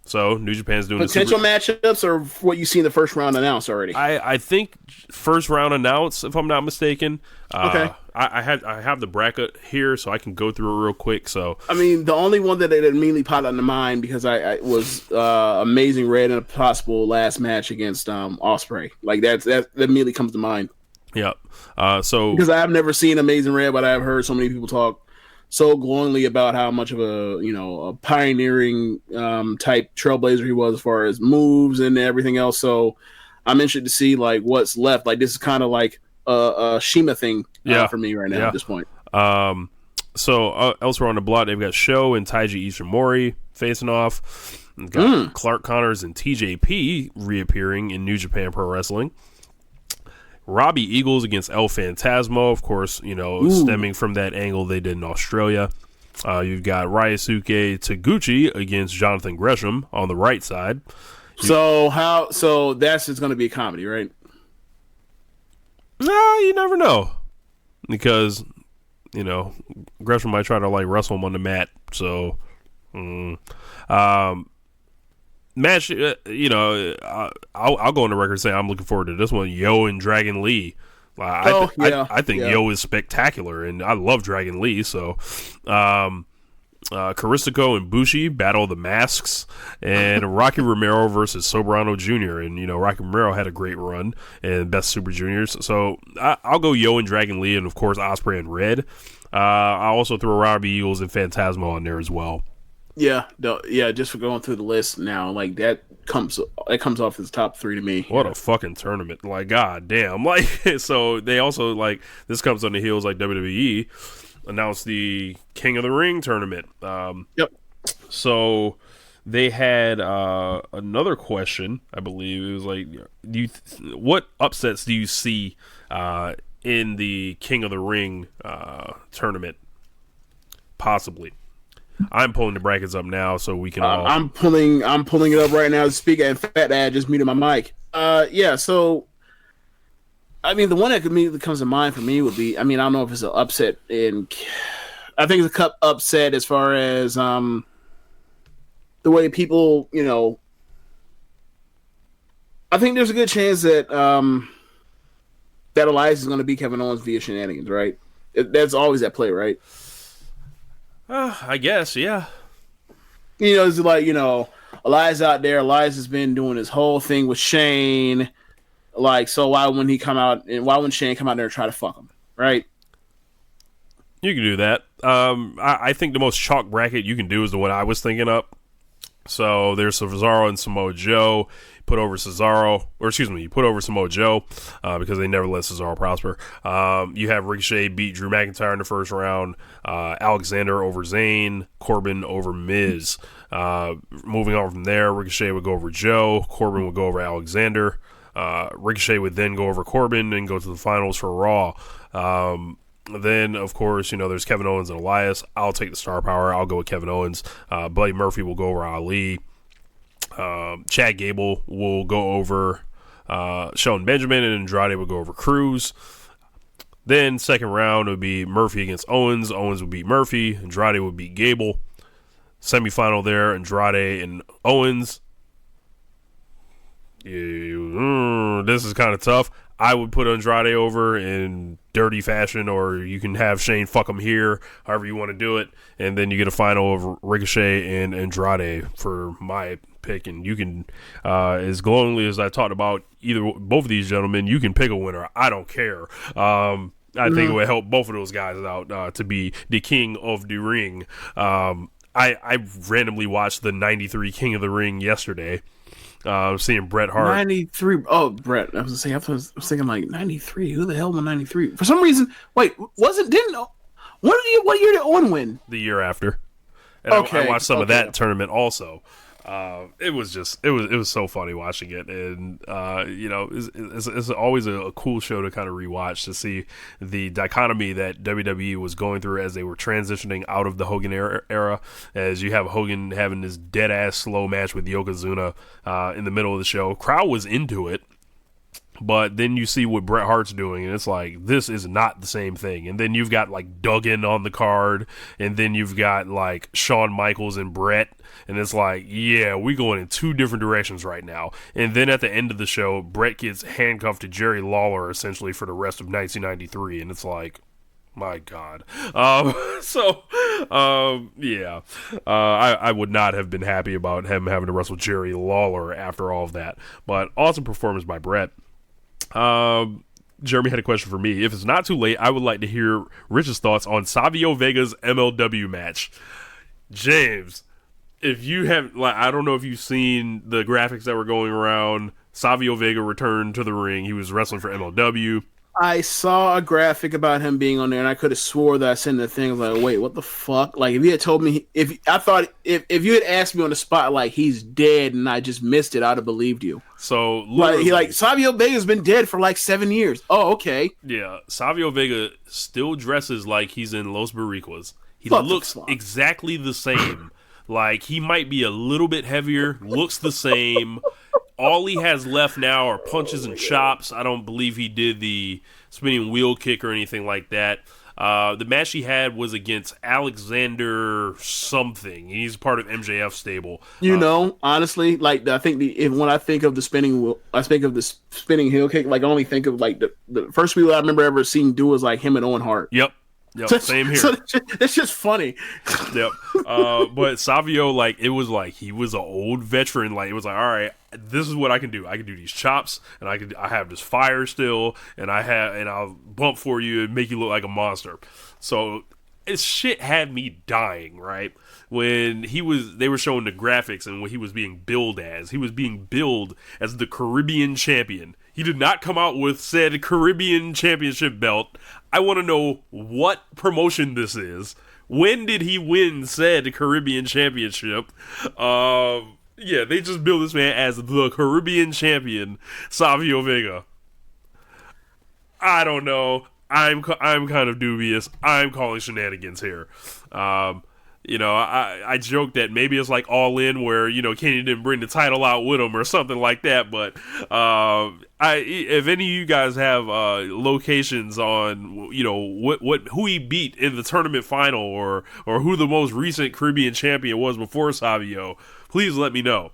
So New Japan's doing potential matchups, or what you see in the first round announced already. I think first round announced, if I'm not mistaken. Okay. I have the bracket here, so I can go through it real quick. So I mean, the only one that immediately popped into mind because I was Amazing Red in a possible last match against Ospreay. Like that immediately comes to mind. Yeah. So because I have never seen Amazing Red, but I've heard so many people talk so glowingly about how much of a pioneering type trailblazer he was as far as moves and everything else. So I'm interested to see like what's left. Like this is kind of like a Shima thing for me right now at this point. So elsewhere on the block, they've got Sho and Taiji Ishimori facing off. We've got Clark Connors and TJP reappearing in New Japan Pro Wrestling. Robbie Eagles against El Phantasmo, of course, stemming from that angle they did in Australia. You've got Ryosuke Taguchi against Jonathan Gresham on the right side. So that's just going to be a comedy, right? No, you never know. Because, Gresham might try to wrestle him on the mat. So, match, I'll go on the record and say I'm looking forward to this one. Yo and Dragon Lee. I think Yo is spectacular, and I love Dragon Lee. So, Caristico and Bushi battle the masks, and Rocky Romero versus Soberano Jr. And Rocky Romero had a great run in Best Super Juniors. So I'll go Yo and Dragon Lee, and of course Ospreay and Red. I'll also throw Robbie Eagles and Phantasmo on there as well. Yeah, just for going through the list now, like that comes off as top 3 to me. What a fucking tournament. Like, god damn. So they also, this comes on the heels, WWE announced the King of the Ring tournament. Yep. So they had another question, I believe. It was what upsets do you see in the King of the Ring tournament? Possibly. I'm pulling the brackets up now so we can. I'm pulling it up right now to speak. And Fat Dad just muted my mic. So I mean, the one that immediately comes to mind for me would be. I mean, I don't know if it's an upset I think it's a cup upset as far as the way people. I think there's a good chance that that Elias is going to beat Kevin Owens via shenanigans, right? That's always at play, right? I guess, yeah. It's Elias out there. Elias has been doing his whole thing with Shane. So why wouldn't Shane come out there and try to fuck him, right? You can do that. I think the most chalk bracket you can do is the one I was thinking up. So there's Cesaro and Samoa Joe. You put over Samoa Joe because they never let Cesaro prosper. You have Ricochet beat Drew McIntyre in the first round. Alexander over Zayn. Corbin over Miz. Moving on from there, Ricochet would go over Joe. Corbin would go over Alexander. Ricochet would then go over Corbin and go to the finals for Raw. Then, of course, there's Kevin Owens and Elias. I'll take the star power. I'll go with Kevin Owens. Buddy Murphy will go over Ali. Chad Gable will go over Shelton Benjamin, and Andrade will go over Cruz. Then, second round would be Murphy against Owens. Owens would beat Murphy. Andrade would beat Gable. Semifinal there, Andrade and Owens. This is kind of tough. I would put Andrade over in dirty fashion, or you can have Shane fuck him here, however you want to do it, and then you get a final of Ricochet and Andrade for my pick. And you can, as glowingly as I talked about both of these gentlemen, you can pick a winner. I don't care. I think it would help both of those guys out to be the King of the Ring. I randomly watched the 93 King of the Ring yesterday. Seeing Bret Hart. 93. Oh, Bret. I was thinking 93. Who the hell won 93? For some reason, wait, what year did Owen win? The year after. And okay. I watched some of that tournament also. It was so funny watching it, and it's always a cool show to kind of rewatch to see the dichotomy that WWE was going through as they were transitioning out of the Hogan era. As you have Hogan having this dead ass slow match with Yokozuna in the middle of the show, crowd was into it. But then you see what Bret Hart's doing, and it's like, this is not the same thing. And then you've got, like, Duggan on the card, and then you've got, like, Shawn Michaels and Bret, and it's like, yeah, we're going in two different directions right now. And then at the end of the show, Bret gets handcuffed to Jerry Lawler, essentially, for the rest of 1993, and it's like, my God. Yeah. I would not have been happy about him having to wrestle Jerry Lawler after all of that. But awesome performance by Bret. Jeremy had a question for me. If it's not too late, I would like to hear Rich's thoughts on Savio Vega's MLW match. James, if you have, like, I don't know if you've seen the graphics that were going around. Savio Vega returned to the ring. He was wrestling for MLW. I saw a graphic about him being on there, and I could have swore that I sent the thing. I was like, wait, what the fuck? Like, if you had told me, if you had asked me on the spot, like, he's dead, and I just missed it, I'd have believed you. So, like Savio Vega's been dead for like 7 years. Oh, okay. Yeah, Savio Vega still dresses like he's in Los Boricuas. He looks exactly the same. Like, he might be a little bit heavier, looks the same. All he has left now are punches and chops. I don't believe he did the spinning wheel kick or anything like that. The match he had was against Alexander something. He's part of MJF stable. Honestly, like, I think when I think of the spinning wheel, I think of the spinning heel kick. Like, I only think of like the first wheel I remember ever seeing do was like him and Owen Hart. Yep, same here. So that's just funny. Yep. But Savio, like, it was like he was an old veteran. Like, it was like, all right, this is what I can do. I can do these chops, and I have this fire still, and I'll bump for you and make you look like a monster. So this shit had me dying, right? When they were showing the graphics and what he was being billed as. He was being billed as the Caribbean champion. He did not come out with said Caribbean championship belt. I want to know what promotion this is. When did he win said Caribbean championship? Yeah, they just billed this man as the Caribbean champion, Savio Vega. I don't know. I'm kind of dubious. I'm calling shenanigans here. I joked that maybe it's like All In where, Kenny didn't bring the title out with him or something like that. But if any of you guys have locations on, who he beat in the tournament final or who the most recent Caribbean champion was before Savio, please let me know.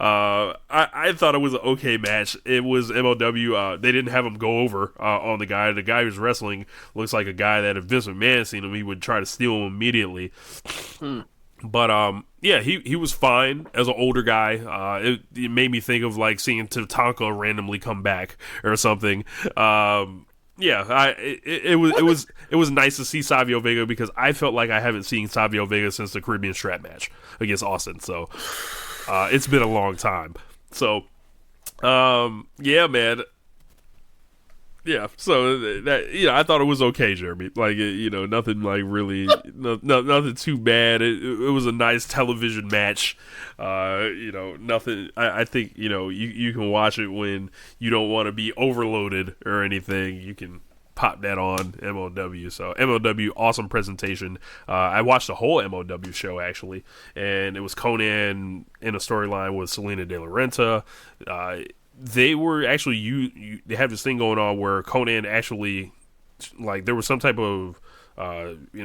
I thought it was an okay match. It was MLW. They didn't have him go over on the guy. The guy who's wrestling looks like a guy that if Vince McMahon seen him, he would try to steal him immediately. But yeah, he was fine as an older guy. It made me think of like seeing Tatanka randomly come back or something. Yeah, it was nice to see Savio Vega because I felt like I haven't seen Savio Vega since the Caribbean Strap match against Austin. So it's been a long time. So yeah, man. Yeah, so that I thought it was okay, Jeremy. Like nothing like really, nothing too bad. It was a nice television match. Nothing. I think you can watch it when you don't want to be overloaded or anything. You can pop that on MLW. So MLW, awesome presentation. I watched the whole MLW show actually, and it was Conan in a storyline with Selena De La Renta. They were actually they have this thing going on where Conan actually, like, there was some type of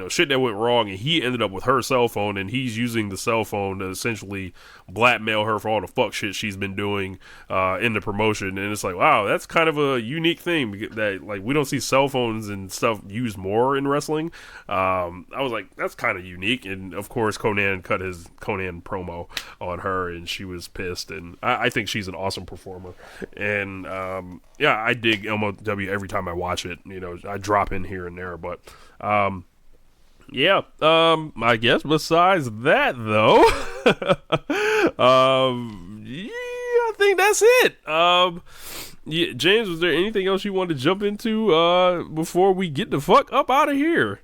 shit that went wrong, and he ended up with her cell phone, and he's using the cell phone to essentially blackmail her for all the fuck shit she's been doing in the promotion. And it's like, wow, that's kind of a unique thing that, like, we don't see cell phones and stuff used more in wrestling. I was like, that's kind of unique. And of course Conan cut his Conan promo on her, and she was pissed, and I think she's an awesome performer. And yeah, I dig MLW every time I watch it. I drop in here and there, but yeah, I guess besides that though, yeah, I think that's it. Yeah, James, was there anything else you wanted to jump into before we get the fuck up out of here?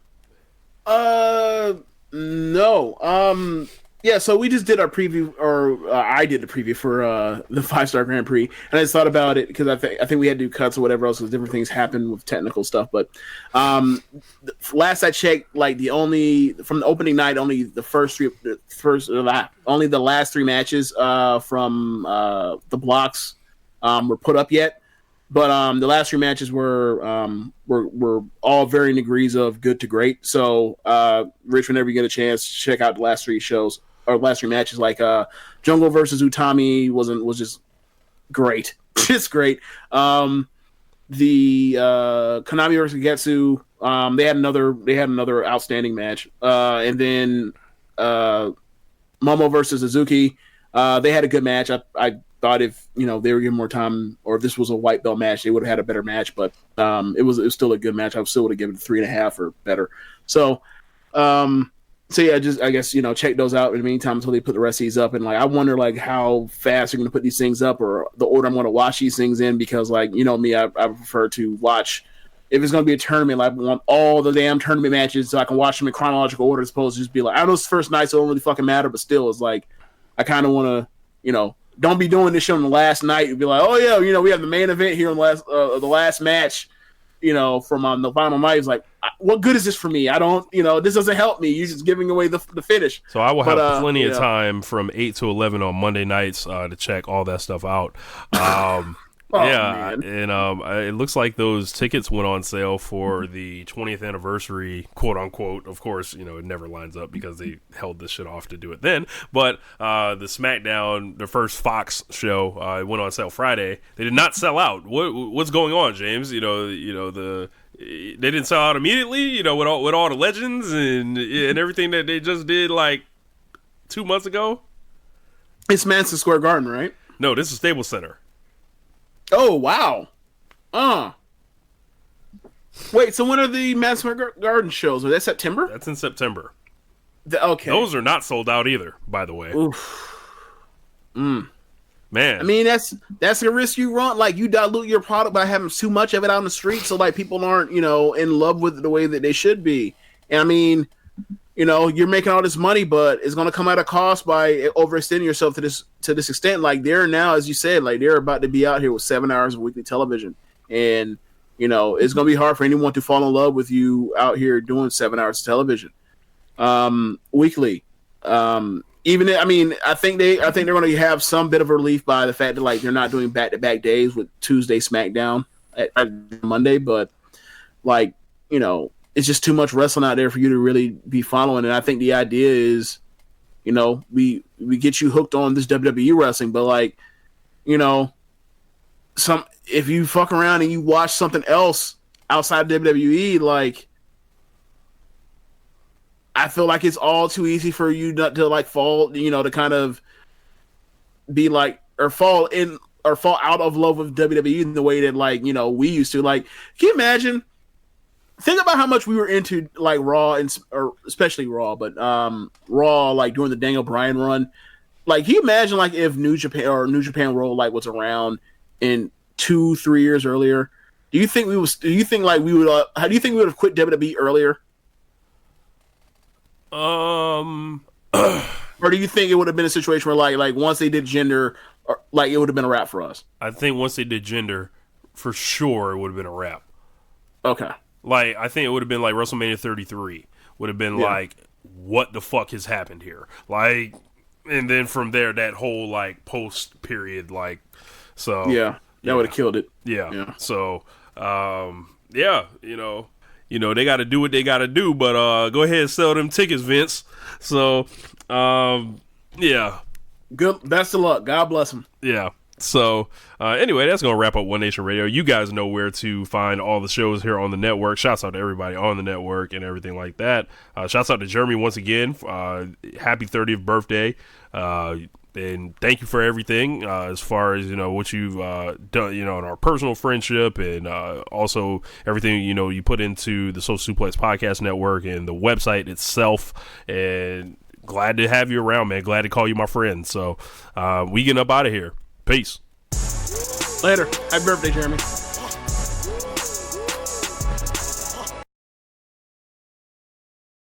No. Yeah, so we just did our preview, or I did the preview for the 5-Star Grand Prix, and I just thought about it because I think we had to do cuts or whatever else because different things happen with technical stuff. But last I checked, like from the opening night, only the last three matches from the blocks were put up yet. But the last 3 matches were all varying degrees of good to great. So Rich, whenever you get a chance, check out the last 3 shows or last 3 matches. Like Jungle versus Utami was just great, just great. The Konami versus Getsu, they had another outstanding match, and then Momo versus Suzuki, they had a good match. I thought if they were given more time, or if this was a white belt match, they would have had a better match. But it was still a good match. I still would have given it 3.5 or better. So yeah, I guess check those out in the meantime until they put the rest of these up. And I wonder how fast they're going to put these things up, or the order I'm going to watch these things in, because me, I prefer to watch. If it's going to be a tournament, I want all the damn tournament matches so I can watch them in chronological order, as opposed to just be I know it's the first night, so it don't really fucking matter. But still, it's I kind of want to don't be doing this shit on the last night and be oh yeah, we have the main event here on the last match, from the final night. It's what good is this for me? I don't, this doesn't help me. You're just giving away the finish. So I will have plenty of time from 8 to 11 on Monday nights to check all that stuff out. Man. And it looks like those tickets went on sale for the 20th anniversary, quote unquote. Of course, it never lines up because they held this shit off to do it then. But the SmackDown, the first Fox show, it went on sale Friday. They did not sell out. What's going on, James? They didn't sell out immediately. With all the legends and everything that they just did 2 months ago. It's Madison Square Garden, right? No, this is Staples Center. Oh, wow. Wait, so when are the Madison Square Garden shows? Are that September? That's in September. Okay. Those are not sold out either, by the way. Oof. Man. I mean, that's a risk you run. You dilute your product by having too much of it out on the street, so people aren't, in love with it the way that they should be. And I mean, you're making all this money, but it's going to come at a cost by overextending yourself to this extent. They're now, as you said, they're about to be out here with 7 hours of weekly television, and it's going to be hard for anyone to fall in love with you out here doing 7 hours of television weekly. I think they're going to have some bit of relief by the fact that they're not doing back-to-back days with Tuesday SmackDown at Monday, but it's just too much wrestling out there for you to really be following. And I think the idea is, we get you hooked on this WWE wrestling, but if you fuck around and you watch something else outside WWE, I feel like it's all too easy for you not to fall, to kind of be or fall out of love with WWE in the way that we used to. Can you imagine? Think about how much we were into Raw or especially Raw, but Raw during the Daniel Bryan run. Can you imagine if New Japan World was around in 2-3 years earlier? Do you think we would how do you think we would have quit WWE earlier? Or do you think it would have been a situation where once they did gender, or it would have been a wrap for us? I think once they did gender, for sure it would have been a wrap. Okay. I think it would have been WrestleMania 33 would have been what the fuck has happened here? And then from there, that whole post period, so yeah, that would have killed it. Yeah. So, they got to do what they got to do, but go ahead and sell them tickets, Vince. So, yeah. Good. Best of luck. God bless them. Yeah. So, anyway, that's going to wrap up One Nation Radio. You guys know where to find all the shows here on the network. Shouts out to everybody on the network and everything like that. Shouts out to Jeremy once again. Happy 30th birthday. And thank you for everything as far as, what you've done, in our personal friendship, and also everything, you put into the Social Suplex Podcast Network and the website itself. And glad to have you around, man. Glad to call you my friend. So we getting up out of here. Peace. Later. Happy birthday, Jeremy.